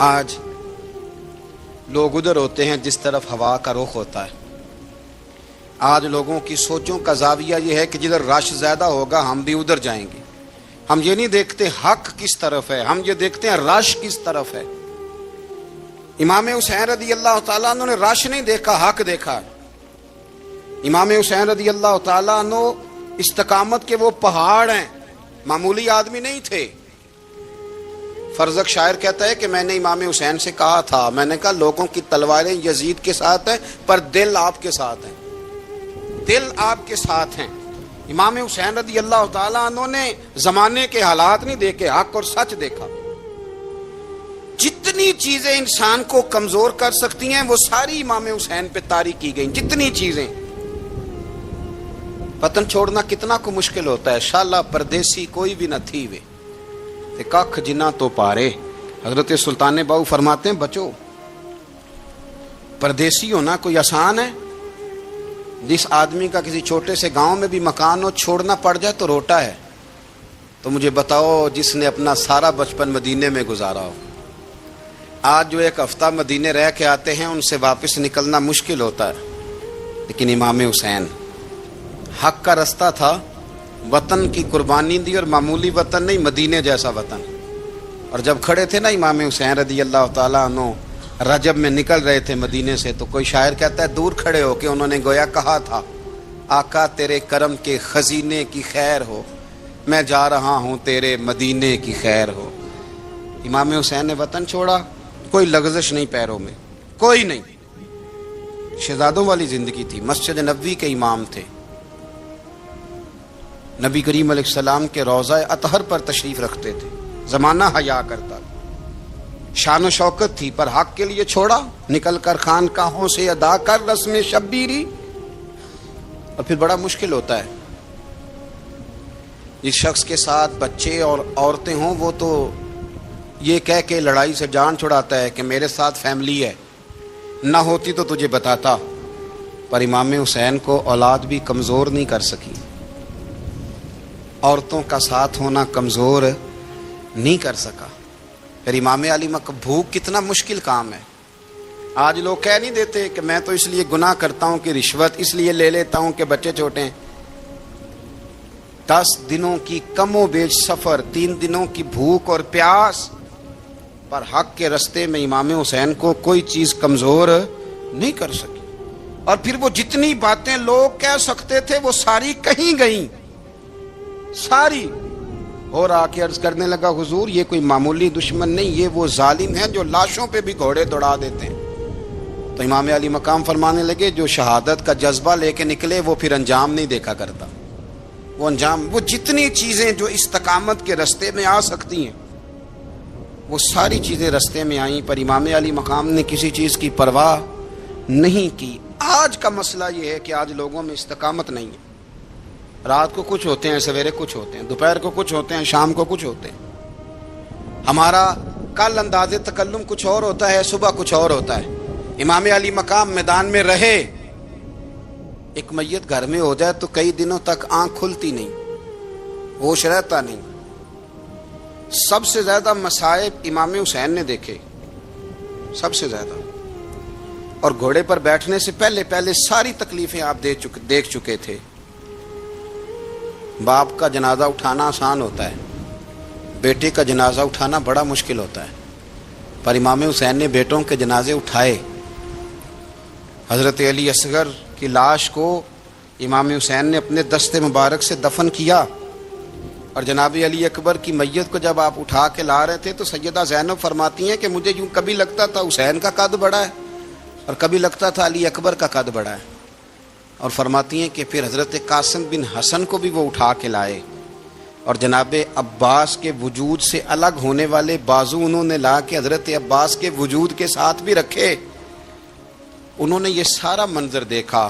آج لوگ ادھر ہوتے ہیں جس طرف ہوا کا رخ ہوتا ہے. آج لوگوں کی سوچوں کا زاویہ یہ ہے کہ جدھر رش زیادہ ہوگا ہم بھی ادھر جائیں گے. ہم یہ نہیں دیکھتے حق کس طرف ہے, ہم یہ دیکھتے ہیں رش کس طرف ہے. امام حسین رضی اللہ تعالیٰ عنہ نے رش نہیں دیکھا, حق دیکھا. امام حسین رضی اللہ تعالیٰ عنہ استقامت کے وہ پہاڑ ہیں, معمولی آدمی نہیں تھے. فرزق شاعر کہتا ہے کہ میں نے امام حسین سے کہا تھا, میں نے کہا لوگوں کی تلواریں یزید کے ساتھ ہیں پر دل آپ کے ساتھ ہیں, دل آپ کے ساتھ ہیں. امام حسین رضی اللہ تعالیٰ عنہ نے زمانے کے حالات نہیں دیکھے, حق اور سچ دیکھا. جتنی چیزیں انسان کو کمزور کر سکتی ہیں وہ ساری امام حسین پہ طاری کی گئیں. جتنی چیزیں, وطن چھوڑنا کتنا کو مشکل ہوتا ہے. شالا پردیسی کوئی بھی نہ تھی وے کخ جنا تو پارے. حضرت سلطان باؤ فرماتے ہیں بچو پردیسی ہونا کوئی آسان ہے؟ جس آدمی کا کسی چھوٹے سے گاؤں میں بھی مکان ہو چھوڑنا پڑ جائے تو روٹا ہے. تو مجھے بتاؤ جس نے اپنا سارا بچپن مدینے میں گزارا ہو, آج جو 1 ہفتہ مدینے رہ کے آتے ہیں ان سے واپس نکلنا مشکل ہوتا ہے. لیکن امام حسین حق کا رستہ تھا، وطن کی قربانی دی، اور معمولی وطن نہیں، مدینے جیسا وطن. اور جب کھڑے تھے نا امام حسین رضی اللہ تعالیٰ عنہ رجب میں نکل رہے تھے مدینے سے، تو کوئی شاعر کہتا ہے دور کھڑے ہو کے انہوں نے گویا کہا تھا، آقا تیرے کرم کے خزینے کی خیر ہو، میں جا رہا ہوں تیرے مدینے کی خیر ہو. امام حسین نے وطن چھوڑا، کوئی لغزش نہیں پیروں میں، کوئی نہیں. شہزادوں والی زندگی تھی، مسجد نبوی کے امام تھے، نبی کریم علیہ السلام کے روضہ اطہر پر تشریف رکھتے تھے، زمانہ حیا کرتا تھا، شان و شوکت تھی، پر حق کے لیے چھوڑا. نکل کر خانقاہوں سے ادا کر رسم شبیری. اور پھر بڑا مشکل ہوتا ہے، جس شخص کے ساتھ بچے اور عورتیں ہوں وہ تو یہ کہہ کے لڑائی سے جان چھڑاتا ہے کہ میرے ساتھ فیملی ہے، نہ ہوتی تو تجھے بتاتا. پر امام حسین کو اولاد بھی کمزور نہیں کر سکی، عورتوں کا ساتھ ہونا کمزور نہیں کر سکا. پھر امام علی بھوک کتنا مشکل کام ہے. آج لوگ کہہ نہیں دیتے کہ میں تو اس لیے گناہ کرتا ہوں کہ رشوت اس لیے لے لیتا ہوں کہ بچے چھوٹے ہیں. 10 دنوں کی کم و بیش سفر، 3 دنوں کی بھوک اور پیاس، پر حق کے رستے میں امام حسین کو کوئی چیز کمزور نہیں کر سکی. اور پھر وہ جتنی باتیں لوگ کہہ سکتے تھے وہ ساری کہیں گئیں، ساری. اور آ کے عرض کرنے لگا حضور یہ کوئی معمولی دشمن نہیں، یہ وہ ظالم ہیں جو لاشوں پہ بھی گھوڑے دوڑا دیتے ہیں. تو امام علی مقام فرمانے لگے جو شہادت کا جذبہ لے کے نکلے وہ پھر انجام نہیں دیکھا کرتا. وہ انجام، وہ جتنی چیزیں جو استقامت کے رستے میں آ سکتی ہیں وہ ساری چیزیں رستے میں آئیں، پر امام علی مقام نے کسی چیز کی پرواہ نہیں کی. آج کا مسئلہ یہ ہے کہ آج لوگوں میں استقامت نہیں ہے. رات کو کچھ ہوتے ہیں، سویرے کچھ ہوتے ہیں، دوپہر کو کچھ ہوتے ہیں، شام کو کچھ ہوتے ہیں. ہمارا کل انداز تکلم کچھ اور ہوتا ہے، صبح کچھ اور ہوتا ہے. امام علی مقام میدان میں رہے، ایک میت گھر میں ہو جائے تو کئی دنوں تک آنکھ کھلتی نہیں، ہوش رہتا نہیں. سب سے زیادہ مصائب امام حسین نے دیکھے، سب سے زیادہ. اور گھوڑے پر بیٹھنے سے پہلے ساری تکلیفیں آپ دیکھ چکے تھے. باپ کا جنازہ اٹھانا آسان ہوتا ہے، بیٹے کا جنازہ اٹھانا بڑا مشکل ہوتا ہے. پر امام حسین نے بیٹوں کے جنازے اٹھائے. حضرت علی اصغر کی لاش کو امام حسین نے اپنے دست مبارک سے دفن کیا. اور جناب علی اکبر کی میت کو جب آپ اٹھا کے لا رہے تھے تو سیدہ زینب فرماتی ہیں کہ مجھے یوں کبھی لگتا تھا حسین کا قد بڑا ہے اور کبھی لگتا تھا علی اکبر کا قد بڑا ہے. اور فرماتی ہیں کہ پھر حضرت قاسم بن حسن کو بھی وہ اٹھا کے لائے، اور جناب عباس کے وجود سے الگ ہونے والے بازو انہوں نے لا کے حضرت عباس کے وجود کے ساتھ بھی رکھے. انہوں نے یہ سارا منظر دیکھا.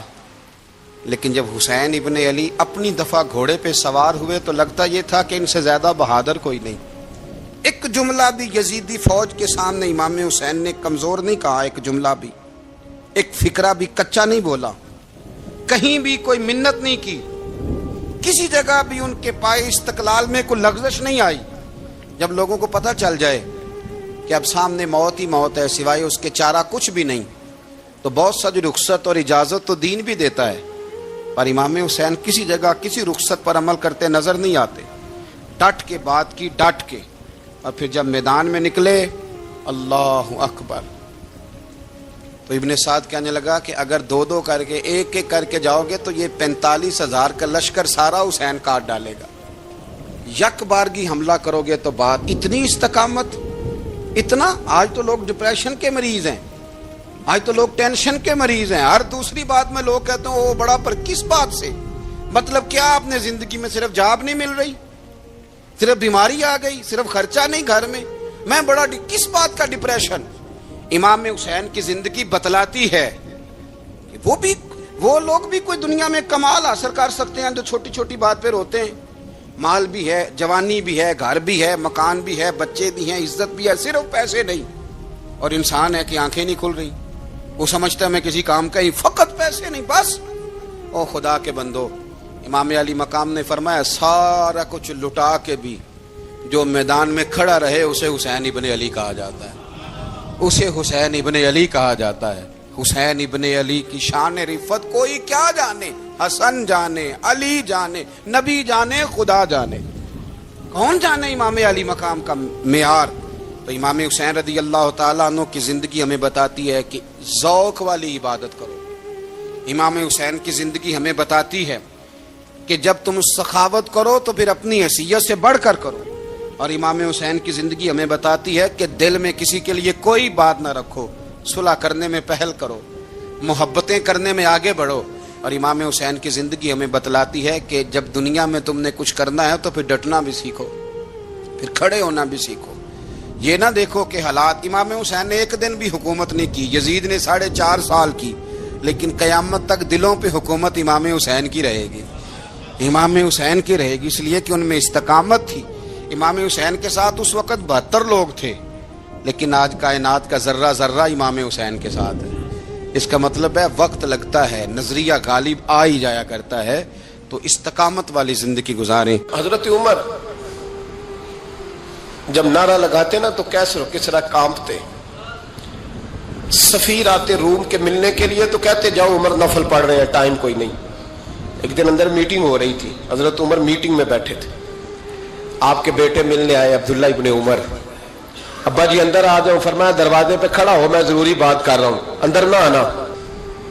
لیکن جب حسین ابن علی اپنی دفعہ گھوڑے پہ سوار ہوئے تو لگتا یہ تھا کہ ان سے زیادہ بہادر کوئی نہیں. ایک جملہ بھی یزیدی فوج کے سامنے امام حسین نے کمزور نہیں کہا، ایک جملہ بھی، ایک فکرہ بھی کچا نہیں بولا، کہیں بھی کوئی منت نہیں کی، کسی جگہ بھی ان کے پائے استقلال میں کوئی لغزش نہیں آئی. جب لوگوں کو پتہ چل جائے کہ اب سامنے موت ہی موت ہے، سوائے اس کے چارہ کچھ بھی نہیں، تو بہت ساری رخصت اور اجازت تو دین بھی دیتا ہے. پر امام حسین کسی جگہ کسی رخصت پر عمل کرتے نظر نہیں آتے. ڈٹ کے بات کی، ڈٹ کے. اور پھر جب میدان میں نکلے، اللہ اکبر، تو ابن سعد کہنے لگا کہ اگر 2 کر کے ایک کر کے جاؤ گے تو یہ 45,000 کا لشکر سارا حسین کاٹ ڈالے گا. یک بارگی حملہ کرو گے تو بات. اتنی استقامت، اتنا. آج تو لوگ ڈپریشن کے مریض ہیں، آج تو لوگ ٹینشن کے مریض ہیں. ہر دوسری بات میں لوگ کہتے ہیں وہ بڑا، پر کس بات سے؟ مطلب کیا آپ نے زندگی میں صرف جاب نہیں مل رہی، صرف بیماری آ گئی، صرف خرچہ نہیں گھر میں بڑا کس بات کا ڈپریشن؟ امام حسین کی زندگی بتلاتی ہے کہ وہ لوگ بھی کوئی دنیا میں کمال حاصل کر سکتے ہیں جو چھوٹی چھوٹی بات پہ روتے ہیں. مال بھی ہے، جوانی بھی ہے، گھر بھی ہے، مکان بھی ہے، بچے بھی ہیں، عزت بھی ہے، صرف پیسے نہیں. اور انسان ہے کہ آنکھیں نہیں کھل رہی، وہ سمجھتا ہے میں کسی کام کا ہی، فقط پیسے نہیں بس. او خدا کے بندو، امام علی مقام نے فرمایا سارا کچھ لٹا کے بھی جو میدان میں کھڑا رہے اسے حسین ابن علی کہا جاتا ہے، اسے حسین ابن علی کہا جاتا ہے. حسین ابن علی کی شان رفت کوئی کیا جانے، حسن جانے، علی جانے، نبی جانے، خدا جانے، کون جانے امام علی مقام کا معیار۔ تو امام حسین رضی اللہ تعالیٰ عنہ کی زندگی ہمیں بتاتی ہے کہ ذوق والی عبادت کرو۔ امام حسین کی زندگی ہمیں بتاتی ہے کہ جب تم سخاوت کرو تو پھر اپنی حیثیت سے بڑھ کر کرو، اور امام حسین کی زندگی ہمیں بتاتی ہے کہ دل میں کسی کے لیے کوئی بات نہ رکھو، صلح کرنے میں پہل کرو، محبتیں کرنے میں آگے بڑھو۔ اور امام حسین کی زندگی ہمیں بتلاتی ہے کہ جب دنیا میں تم نے کچھ کرنا ہے تو پھر ڈٹنا بھی سیکھو، پھر کھڑے ہونا بھی سیکھو۔ یہ نہ دیکھو کہ حالات، امام حسین نے ایک دن بھی حکومت نہیں کی، یزید نے 4.5 سال کی، لیکن قیامت تک دلوں پہ حکومت امام حسین کی رہے گی، امام حسین کی رہے گی، اس لیے کہ ان میں استقامت تھی۔ امام حسین کے ساتھ اس وقت 72 لوگ تھے، لیکن آج کائنات کا ذرہ ذرہ امام حسین کے ساتھ ہے۔ اس کا مطلب ہے وقت لگتا ہے، نظریہ غالب آ ہی جایا کرتا ہے، تو استقامت والی زندگی گزاریں۔ حضرت عمر جب نعرہ لگاتے نا تو کیسر و کسرا کانپتے، سفیر آتے روم کے ملنے کے لیے تو کہتے جاؤ عمر نفل پڑھ رہے ہیں، ٹائم کوئی نہیں۔ ایک دن اندر میٹنگ ہو رہی تھی، حضرت عمر میٹنگ میں بیٹھے تھے، آپ کے بیٹے ملنے آئے عبداللہ ابن عمر، ابا جی اندر آ جاؤ، فرمایا دروازے پہ کھڑا ہو، میں ضروری بات کر رہا ہوں، اندر نہ آنا۔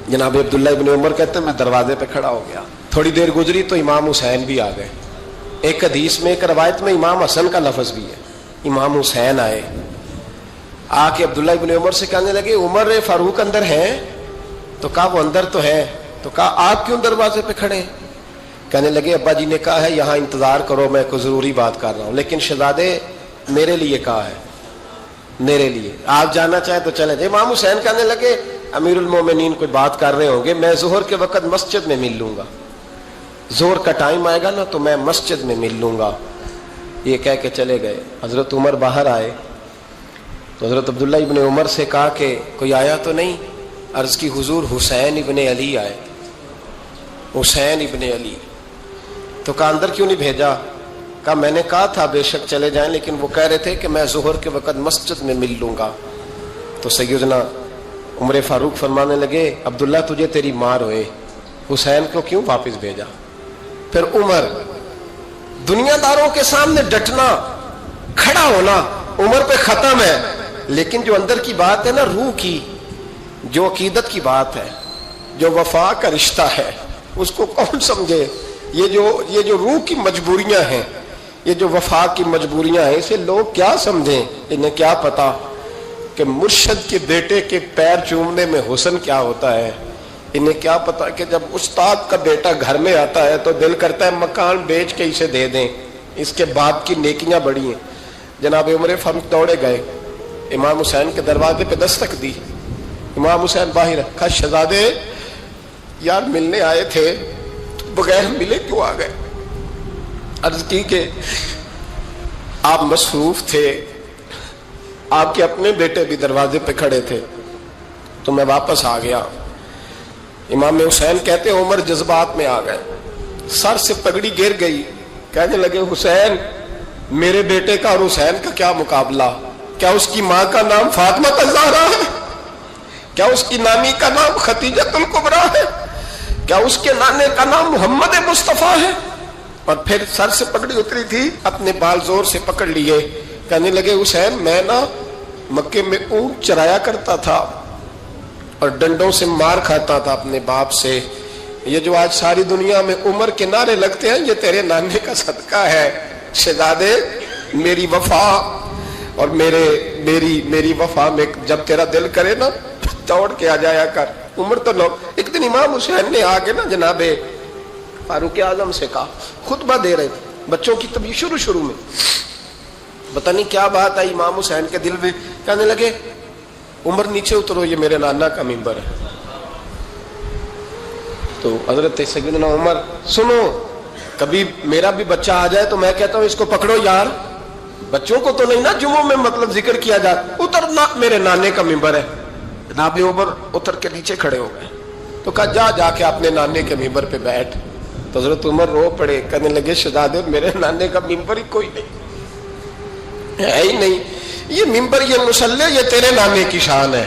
جناب عبداللہ ابن عمر کہتے ہیں میں دروازے پہ کھڑا ہو گیا، تھوڑی دیر گزری تو امام حسین بھی آ گئے۔ ایک حدیث میں، ایک روایت میں امام حسن کا لفظ بھی ہے، امام حسین آئے، آ کے عبداللہ ابن عمر سے کہنے لگے عمر فاروق اندر ہیں؟ تو کہا وہ اندر تو ہے۔ تو کہا آپ کیوں دروازے پہ کھڑے ہیں؟ کہنے لگے ابا جی نے کہا ہے یہاں انتظار کرو، میں کوئی ضروری بات کر رہا ہوں، لیکن شہزادے میرے لیے کہا ہے، میرے لیے آپ جانا چاہیں تو چلیں جائیں۔ امام حسین کہنے لگے امیر المومنین کوئی بات کر رہے ہوں گے، میں ظہر کے وقت مسجد میں مل لوں گا، ظہر کا ٹائم آئے گا نا تو میں مسجد میں مل لوں گا۔ یہ کہہ کے چلے گئے۔ حضرت عمر باہر آئے تو حضرت عبداللہ ابن عمر سے کہا کہ کوئی آیا تو نہیں؟ عرض کی حضور حسین ابن علی آئے، حسین ابن علی۔ تو کہا اندر کیوں نہیں بھیجا؟ کہا میں نے کہا تھا بے شک چلے جائیں، لیکن وہ کہہ رہے تھے کہ میں ظہر کے وقت مسجد میں مل لوں گا۔ تو سیدنا عمر فاروق فرمانے لگے عبداللہ تجھے تیری مار ہوئے، حسین کو کیوں واپس بھیجا؟ پھر عمر دنیا داروں کے سامنے ڈٹنا، کھڑا ہونا عمر پہ ختم ہے، لیکن جو اندر کی بات ہے نا، روح کی، جو عقیدت کی بات ہے، جو وفا کا رشتہ ہے، اس کو کون سمجھے؟ یہ جو روح کی مجبوریاں ہیں، یہ جو وفا کی مجبوریاں ہیں، اسے لوگ کیا سمجھیں؟ انہیں کیا پتا کہ مرشد کے بیٹے کے پیر چومنے میں حسن کیا ہوتا ہے؟ انہیں کیا پتا کہ جب استاد کا بیٹا گھر میں آتا ہے تو دل کرتا ہے مکان بیچ کے اسے دے دیں، اس کے باپ کی نیکیاں بڑی ہیں۔ جناب عمر فاروق دوڑے گئے، امام حسین کے دروازے پہ دستک دی، امام حسین باہر کہا شہزادے یار ملنے آئے تھے، بغیر ملے کیوں آ گئے؟ عرض کی کہ آپ مصروف تھے، آپ کے اپنے بیٹے بھی دروازے پہ کھڑے تھے، تو میں واپس آ گیا۔ امام حسین کہتے عمر جذبات میں آ گئے، سر سے پگڑی گر گئی، کہنے لگے حسین میرے بیٹے کا اور حسین کا کیا مقابلہ؟ کیا اس کی ماں کا نام فاطمہ الزہرا ہے؟ کیا اس کی نانی کا نام خدیجہ الکبریٰ ہے؟ کیا اس کے نانے کا نام محمد مصطفیٰ ہے؟ اور پھر سر سے پگڑی اتری تھی، اپنے بال زور سے پکڑ لیے، کہنے لگے حسین میں نا مکے میں اونٹ چرایا کرتا تھا اور ڈنڈوں سے مار کھاتا تھا اپنے باپ سے، یہ جو آج ساری دنیا میں عمر کے نعرے لگتے ہیں یہ تیرے نانے کا صدقہ ہے۔ شہزادے میری وفا اور میری وفا میں جب تیرا دل کرے نا دوڑ کے آ جایا کر۔ عمر تو لوگ، ایک دن امام حسین نے آ کے نا جناب فاروق اعظم سے کہا، خطبہ دے رہے تھے بچوں کی طبیعت شروع میں، پتہ نہیں کیا بات آئی امام حسین کے دل میں، کہنے لگے عمر نیچے اترو، یہ میرے نانا کا ممبر ہے۔ تو حضرت سیدنا عمر سنو، کبھی میرا بھی بچہ آ جائے تو میں کہتا ہوں اس کو پکڑو یار، بچوں کو تو نہیں نا جمعوں میں مطلب ذکر کیا جاتا، اترنا میرے نانے کا ممبر ہے۔ جناب عمر اتر کے نیچے کھڑے ہو گئے، تو کہا جا کے اپنے نانے کے ممبر پہ بیٹھ۔ تو حضرت عمر رو پڑے، کہنے لگے شہزادے میرے نانے کا ممبر ہی کوئی نہیں ہے ہی نہیں، یہ ممبر یہ مصلی یہ تیرے نانے کی شان ہے،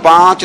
5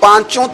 5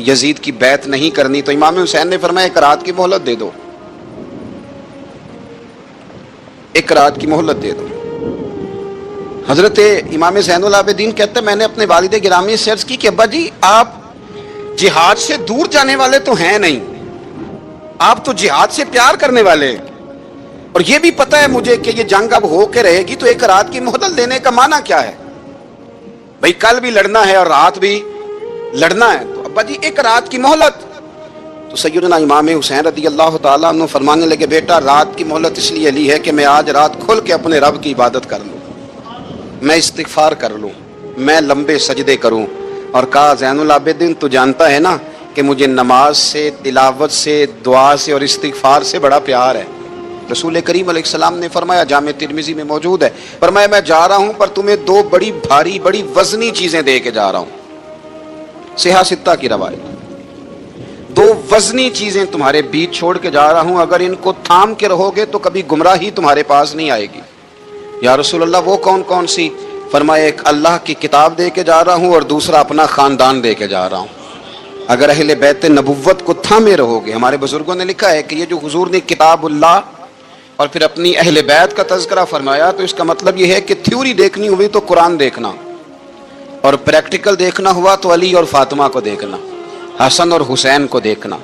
یزید کی بیعت نہیں کرنی، تو امام حسین نے فرمایا ایک رات کی مہلت دے دو، ایک رات کی مہلت دے دو۔ حضرت امام زین العابدین کہتے ہیں میں نے اپنے والد گرامی سے عرض کی کہ ابا جی آپ جہاد سے دور جانے والے تو ہیں نہیں، آپ تو جہاد سے پیار کرنے والے ہیں، اور یہ بھی پتہ ہے مجھے کہ یہ جنگ اب ہو کے رہے گی، تو ایک رات کی مہلت دینے کا معنی کیا ہے؟ بھئی کل بھی لڑنا ہے اور رات بھی لڑنا ہے، تو ابا جی ایک رات کی مہلت۔ تو سیدنا امام حسین رضی اللہ تعالیٰ عنہ فرمانے لگے بیٹا رات کی مہلت اس لیے لی ہے کہ میں آج رات کھل کے اپنے رب کی عبادت کر لوں، میں استغفار کر لوں، میں لمبے سجدے کروں۔ اور کہا زین العابدین تو جانتا ہے نا کہ مجھے نماز سے، تلاوت سے، دعا سے اور استغفار سے بڑا پیار ہے۔ رسول کریم علیہ السلام نے فرمایا، جامع ترمذی میں موجود ہے، فرمایا میں جا رہا ہوں پر تمہیں دو بڑی بھاری بڑی وزنی چیزیں دے کے جا رہا ہوں، صحیح ستہ کی روایت، دو وزنی چیزیں تمہارے بیچ چھوڑ کے جا رہا ہوں، اگر ان کو تھام کے رہو گے تو کبھی گمراہی تمہارے پاس نہیں آئے گی۔ یا رسول اللہ وہ کون کون سی؟ فرمایا ایک اللہ کی کتاب دے کے جا رہا ہوں اور دوسرا اپنا خاندان دے کے جا رہا ہوں۔ اگر اہل بیت نبوت کو تھامے رہو گے، ہمارے بزرگوں نے لکھا ہے کہ یہ جو حضور نے کتاب اللہ اور پھر اپنی اہل بیت کا تذکرہ فرمایا، تو اس کا مطلب یہ ہے کہ تھیوری دیکھنی ہوئی تو قرآن دیکھنا، اور پریکٹیکل دیکھنا ہوا تو علی اور فاطمہ کو دیکھنا، حسن اور حسین کو دیکھنا،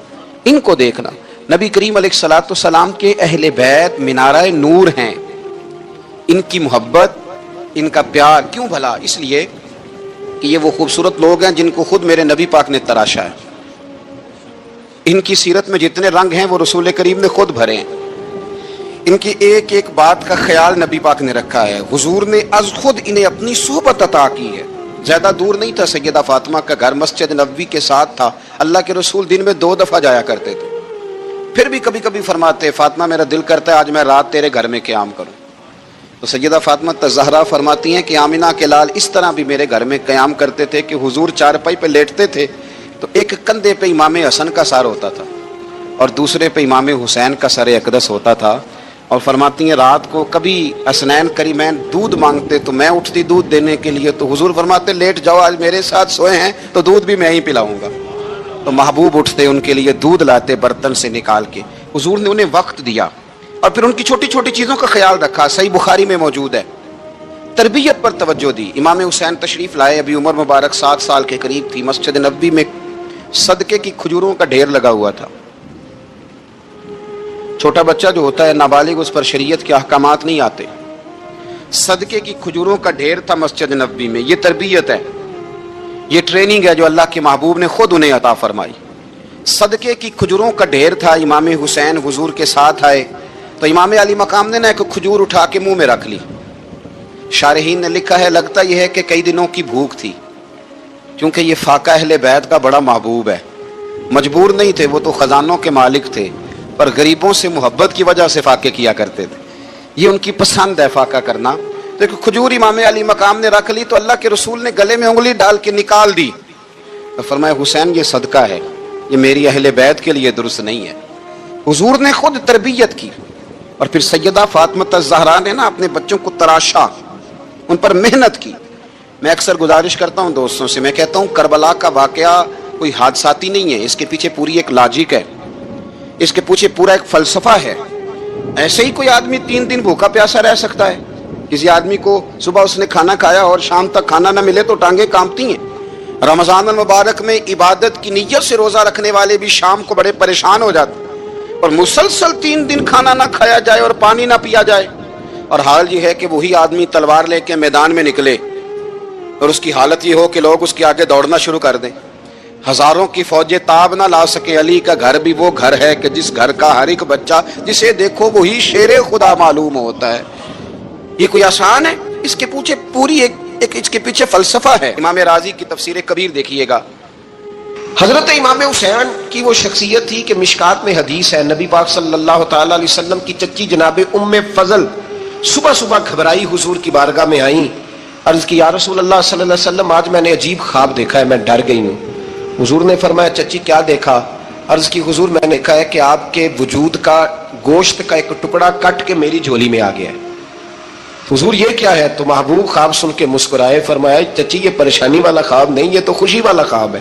ان کو دیکھنا۔ نبی کریم علیہ الصلوۃ والسلام کے اہل بیت منارہ نور ہیں، ان کی محبت، ان کا پیار کیوں بھلا؟ اس لیے کہ یہ وہ خوبصورت لوگ ہیں جن کو خود میرے نبی پاک نے تراشا ہے، ان کی سیرت میں جتنے رنگ ہیں وہ رسول کریم نے خود بھرے ہیں، ان کی ایک ایک بات کا خیال نبی پاک نے رکھا ہے، حضور نے از خود انہیں اپنی صحبت عطا کی ہے۔ زیادہ دور نہیں تھا سیدہ فاطمہ کا گھر، مسجد نبوی کے ساتھ تھا، اللہ کے رسول دن میں 2 دفعہ جایا کرتے تھے، پھر بھی کبھی کبھی فرماتے فاطمہ میرا دل کرتا ہے آج میں رات تیرے گھر میں قیام کروں، تو سیدہ فاطمہ الزہرا فرماتی ہیں کہ آمنہ کے لال اس طرح بھی میرے گھر میں قیام کرتے تھے کہ حضور چارپائی پہ لیٹتے تھے تو ایک کندھے پہ امام حسن کا سر ہوتا تھا اور دوسرے پہ امام حسین کا سر اقدس ہوتا تھا، اور فرماتی ہیں رات کو کبھی حسنین کریمین دودھ مانگتے تو میں اٹھتی دودھ دینے کے لیے، تو حضور فرماتے لیٹ جاؤ آج میرے ساتھ سوئے ہیں تو دودھ بھی میں ہی پلاؤں گا، تو محبوب اٹھتے ان کے لیے دودھ لاتے برتن سے نکال کے، حضور نے انہیں وقت دیا اور پھر ان کی چھوٹی چھوٹی چیزوں کا خیال رکھا، صحیح بخاری میں موجود ہے، تربیت پر توجہ دی۔ امام حسین تشریف لائے، ابھی عمر مبارک 7 سال کے قریب تھی، مسجد نبوی میں صدقے کی کھجوروں کا ڈھیر لگا ہوا تھا، چھوٹا بچہ جو ہوتا ہے نابالغ اس پر شریعت کے احکامات نہیں آتے، صدقے کی کھجوروں کا ڈھیر تھا مسجد نبوی میں، یہ تربیت ہے، یہ ٹریننگ ہے جو اللہ کے محبوب نے خود انہیں عطا فرمائی۔ صدقے کی کھجوروں کا ڈھیر تھا، امام حسین حضور کے ساتھ آئے تو امام علی مقام نے ایک کھجور اٹھا کے منہ میں رکھ لی، شارحین نے لکھا ہے لگتا یہ ہے کہ کئی دنوں کی بھوک تھی، کیونکہ یہ فاقہ اہل بیت کا بڑا محبوب ہے، مجبور نہیں تھے، وہ تو خزانوں کے مالک تھے، پر غریبوں سے محبت کی وجہ سے فاقے کیا کرتے تھے، یہ ان کی پسند ہے فاقہ کرنا۔ تو ایک کھجور امام علی مقام نے رکھ لی تو اللہ کے رسول نے گلے میں انگلی ڈال کے نکال دی، تو فرمایا حسین یہ صدقہ ہے، یہ میری اہل بیت کے لیے درست نہیں ہے۔ حضور نے خود تربیت کی، اور پھر سیدہ فاطمہ الزہرا نے نا اپنے بچوں کو تراشا، ان پر محنت کی۔ میں اکثر گزارش کرتا ہوں دوستوں سے، میں کہتا ہوں کربلا کا واقعہ کوئی حادثاتی نہیں ہے، اس کے پیچھے پوری ایک لاجک ہے، اس کے پیچھے پورا ایک فلسفہ ہے۔ ایسے ہی کوئی آدمی 3 دن بھوکا پیاسا رہ سکتا ہے؟ کسی آدمی کو صبح اس نے کھانا کھایا اور شام تک کھانا نہ ملے تو ٹانگیں کانپتی ہیں۔ رمضان المبارک میں عبادت کی نیت سے روزہ رکھنے والے بھی شام کو بڑے پریشان ہو جاتے، اور مسلسل 3 دن کھانا نہ کھایا جائے اور پانی نہ پیا جائے، اور حال یہ ہے کہ وہی آدمی تلوار لے کے میدان میں نکلے اور اس کی حالت یہ ہو کہ لوگ اس کے آگے دوڑنا شروع کر دیں، ہزاروں کی فوجیں تاب نہ لا سکے۔ علی کا گھر بھی وہ گھر ہے کہ جس گھر کا ہر ایک بچہ جسے دیکھو وہی شیر خدا معلوم ہوتا ہے۔ یہ کوئی آسان ہے؟ اس کے پیچھے پوری ایک اس کے پیچھے فلسفہ ہے۔ امام راضی کی تفسیر کبیر دیکھیے گا، حضرت امام حسین کی وہ شخصیت تھی کہ مشکات میں حدیث ہے، نبی پاک صلی اللہ تعالی علیہ وسلم کی چچی جناب ام فضل صبح صبح گھبرائی حضور کی بارگاہ میں آئیں، عرض کی یا رسول اللہ صلی اللہ علیہ وسلم آج میں نے عجیب خواب دیکھا ہے، میں ڈر گئی ہوں۔ حضور نے فرمایا چچی کیا دیکھا؟ عرض کی حضور میں نے کہا ہے کہ آپ کے وجود کا گوشت کا ایک ٹکڑا کٹ کے میری جھولی میں آ گیا ہے۔ حضور یہ کیا ہے؟ تو محبوب خواب سن کے مسکرائے، فرمایا چچی یہ پریشانی والا خواب نہیں، یہ تو خوشی والا خواب ہے۔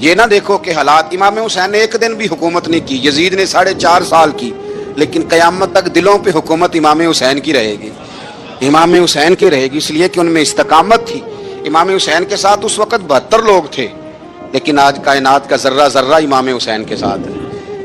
یہ نہ دیکھو کہ حالات، امام حسین نے ایک دن بھی حکومت نہیں کی، یزید نے 4.5 سال کی، لیکن قیامت تک دلوں پہ حکومت امام حسین کی رہے گی، امام حسین کی رہے گی، اس لیے کہ ان میں استقامت تھی۔ امام حسین کے ساتھ اس وقت 72 لوگ تھے، لیکن آج کائنات کا ذرہ ذرہ امام حسین کے ساتھ ہے۔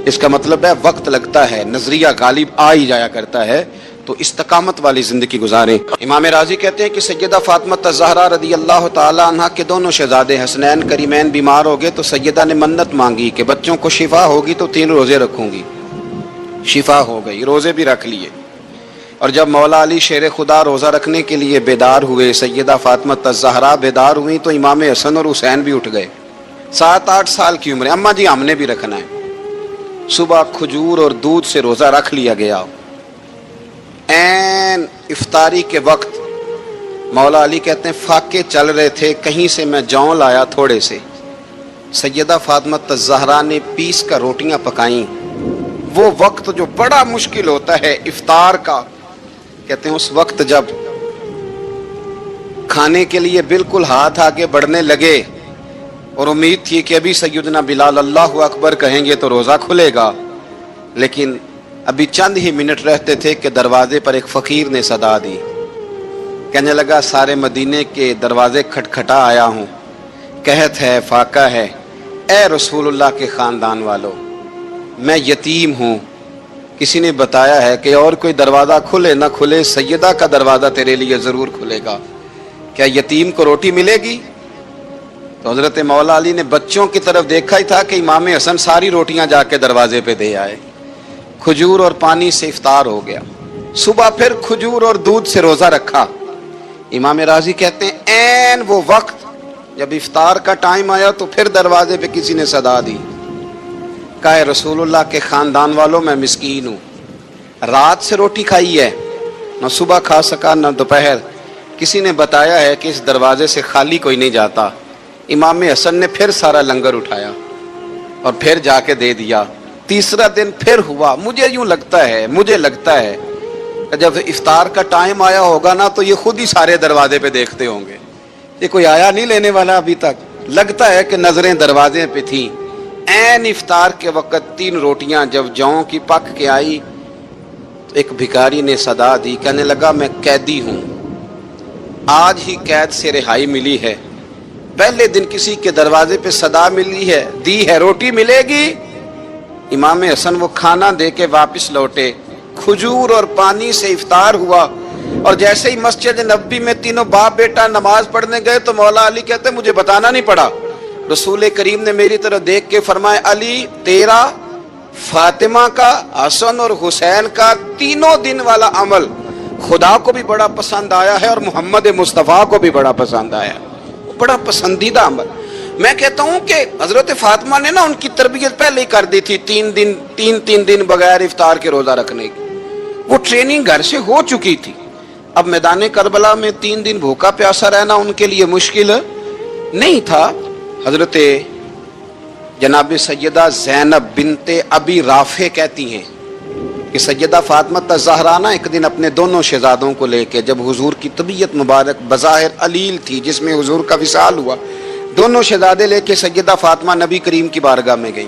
اس کا مطلب ہے وقت لگتا ہے، نظریہ غالب آ ہی جایا کرتا ہے، تو استقامت والی زندگی گزاریں۔ امام راضی کہتے ہیں کہ سیدہ فاطمہ الزہرا رضی اللہ تعالی عنہا کے دونوں شہزادے حسنین کریمین بیمار ہو گئے تو سیدہ نے منت مانگی کہ بچوں کو شفا ہوگی تو 3 روزے رکھوں گی۔ شفا ہو گئی، روزے بھی رکھ لیے، اور جب مولا علی شیر خدا روزہ رکھنے کے لیے بیدار ہوئے، سیدہ فاطمہ الزہرا بیدار ہوئی تو امام حسن اور حسین بھی اٹھ گئے، 7-8 سال کی عمر، اماں جی ہم نے بھی رکھنا ہے۔ صبح کھجور اور دودھ سے روزہ رکھ لیا گیا۔ عین افطاری کے وقت مولا علی کہتے ہیں فاقے چل رہے تھے، کہیں سے میں جوں لایا تھوڑے سے، سیدہ فاطمہ الزہرا نے پیس کر روٹیاں پکائیں۔ وہ وقت جو بڑا مشکل ہوتا ہے افطار کا، کہتے ہیں اس وقت جب کھانے کے لیے بالکل ہاتھ آگے بڑھنے لگے اور امید تھی کہ ابھی سیدنا بلال اللہ اکبر کہیں گے تو روزہ کھلے گا، لیکن ابھی چند ہی منٹ رہتے تھے کہ دروازے پر ایک فقیر نے صدا دی، کہنے لگا سارے مدینے کے دروازے کھٹکھٹا آیا ہوں، قحط ہے، فاقہ ہے، اے رسول اللہ کے خاندان والو، میں یتیم ہوں، کسی نے بتایا ہے کہ اور کوئی دروازہ کھلے نہ کھلے سیدہ کا دروازہ تیرے لیے ضرور کھلے گا، کیا یتیم کو روٹی ملے گی؟ تو حضرت مولا علی نے بچوں کی طرف دیکھا ہی تھا کہ امام حسن ساری روٹیاں جا کے دروازے پہ دے آئے، کھجور اور پانی سے افطار ہو گیا، صبح پھر کھجور اور دودھ سے روزہ رکھا۔ امام راضی کہتے ہیں عین وہ وقت جب افطار کا ٹائم آیا تو پھر دروازے پہ کسی نے صدا دی، کہا رسول اللہ کے خاندان والوں میں مسکین ہوں، رات سے روٹی کھائی ہے، نہ صبح کھا سکا نہ دوپہر، کسی نے بتایا ہے کہ اس دروازے سے خالی کوئی نہیں جاتا۔ امام حسن نے پھر سارا لنگر اٹھایا اور پھر جا کے دے دیا۔ تیسرا دن پھر ہوا، مجھے لگتا ہے کہ جب افطار کا ٹائم آیا ہوگا نا تو یہ خود ہی سارے دروازے پہ دیکھتے ہوں گے، یہ کوئی آیا نہیں لینے والا ابھی تک، لگتا ہے کہ نظریں دروازے پہ تھیں۔ عین افطار کے وقت 3 روٹیاں جب جوں کی پک کے آئی تو ایک بھکاری نے صدا دی، کہنے لگا میں قیدی ہوں، آج ہی قید سے رہائی ملی ہے، پہلے دن کسی کے دروازے پہ صدا ملی ہے، دی ہے، روٹی ملے گی؟ امام حسن وہ کھانا دے کے واپس لوٹے، کھجور اور پانی سے افطار ہوا، اور جیسے ہی مسجد نبوی میں تینوں باپ بیٹا نماز پڑھنے گئے تو مولا علی کہتے مجھے بتانا نہیں پڑا، رسول کریم نے میری طرف دیکھ کے فرمایا علی تیرا، فاطمہ کا، حسن اور حسین کا 3 دن والا عمل خدا کو بھی بڑا پسند آیا ہے اور محمد مصطفیٰ کو بھی بڑا پسند آیا، بڑا پسندیدہ عمل۔ میں کہتا ہوں کہ حضرت فاطمہ نے نا ان کی تربیت پہلے ہی کر دی تھی، 3 دن بغیر افطار کے روزہ رکھنے کی، وہ ٹریننگ گھر سے ہو چکی تھی۔ اب میدان کربلا میں 3 دن بھوکا پیاسا رہنا ان کے لیے مشکل نہیں تھا۔ حضرت جناب سیدہ زینب بنت ابی رافع کہتی ہیں کہ سیدہ فاطمہ الزہرا ایک دن اپنے دونوں شہزادوں کو لے کے، جب حضور کی طبیعت مبارک بظاہر علیل تھی جس میں حضور کا وصال ہوا، دونوں شہزادے لے کے سیدہ فاطمہ نبی کریم کی بارگاہ میں گئی،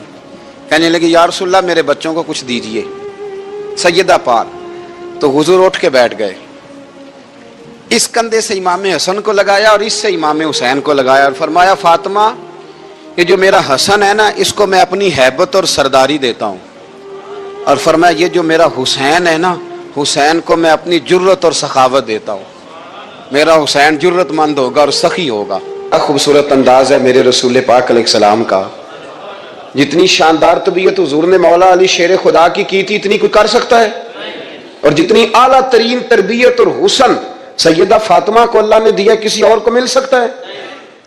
کہنے لگی یا رسول اللہ میرے بچوں کو کچھ دیجئے سیدہ پاک، تو حضور اٹھ کے بیٹھ گئے، اس کندھے سے امام حسن کو لگایا اور اس سے امام حسین کو لگایا اور فرمایا فاطمہ یہ جو میرا حسن ہے نا اس کو میں اپنی ہیبت اور سرداری دیتا ہوں، اور فرمایا یہ جو میرا حسین ہے نا حسین کو میں اپنی جرت اور سخاوت دیتا ہوں، میرا حسین جرت مند ہوگا اور سخی ہوگا۔ خوبصورت انداز ہے میرے رسول پاک علیہ السلام کا، جتنی شاندار طبیعت حضور نے مولا علی شیر خدا کی تھی اتنی کوئی کر سکتا ہے، اور جتنی اعلیٰ ترین تربیت اور حسن سیدہ فاطمہ کو اللہ نے دیا کسی اور کو مل سکتا ہے؟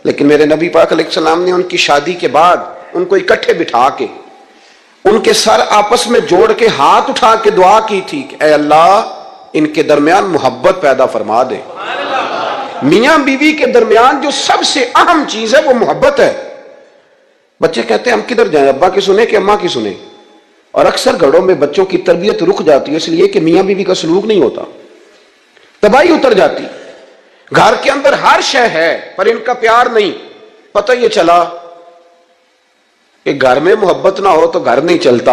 لیکن میرے نبی پاک علیہ السلام نے ان کی شادی کے بعد ان کو اکٹھے بٹھا کے ان کے سر آپس میں جوڑ کے ہاتھ اٹھا کے دعا کی تھی کہ اے اللہ ان کے درمیان محبت پیدا فرما دے۔ میاں بیوی کے درمیان جو سب سے اہم چیز ہے وہ محبت ہے۔ بچے کہتے ہیں ہم کدھر جائیں، ابا کی سنیں کہ اماں کی سنیں، اور اکثر گھروں میں بچوں کی تربیت رک جاتی ہے اس لیے کہ میاں بیوی کا سلوک نہیں ہوتا، تباہی اتر جاتی، گھر کے اندر ہر شے ہے پر ان کا پیار نہیں۔ پتہ یہ چلا کہ گھر میں محبت نہ ہو تو گھر نہیں چلتا.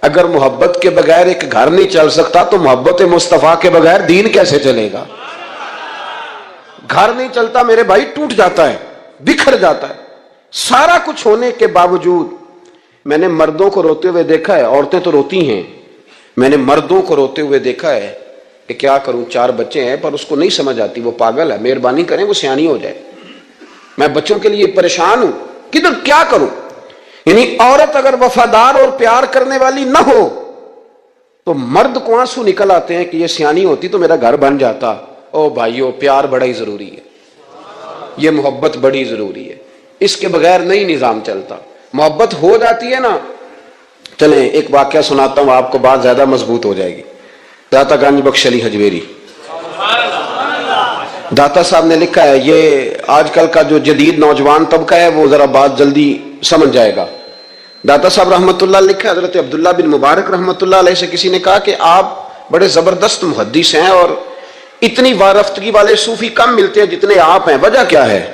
اگر محبت کے بغیر ایک گھر نہیں چل سکتا تو محبت مصطفیٰ کے بغیر دین کیسے چلے گا؟ گھر نہیں چلتا میرے بھائی، ٹوٹ جاتا ہے، بکھر جاتا ہے. سارا کچھ ہونے کے باوجود میں نے مردوں کو روتے ہوئے دیکھا ہے، عورتیں تو روتی ہیں، میں نے مردوں کو روتے ہوئے دیکھا ہے کہ کیا کروں، 4 بچے ہیں پر اس کو نہیں سمجھ آتی، وہ پاگل ہے، مہربانی کریں وہ سیانی ہو جائے، میں بچوں کے لیے پریشان ہوں، کدھر کیا کروں. یعنی عورت اگر وفادار اور پیار کرنے والی نہ ہو تو مرد کو آنسو نکل آتے ہیں کہ یہ سیانی ہوتی تو میرا گھر بن جاتا. او بھائیو، پیار بڑا ہی ضروری ہے، یہ محبت بڑی ضروری ہے، اس کے بغیر نہیں نظام چلتا. محبت ہو جاتی ہے نا. چلیں ایک واقعہ سناتا ہوں آپ کو، بات زیادہ مضبوط ہو جائے گی. داتا گنج بخش علی حجویری، داتا صاحب نے لکھا ہے، یہ آج کل کا جو جدید نوجوان طبقہ ہے وہ ذرا بات جلدی سمجھ جائے گا. داتا صاحب رحمۃ اللہ لکھا ہے، حضرت عبداللہ بن مبارک رحمۃ اللہ علیہ سے کسی نے کہا کہ آپ بڑے زبردست محدث ہیں اور اتنی وارفتگی والے صوفی کم ملتے ہیں جتنے آپ ہیں، وجہ کیا ہے؟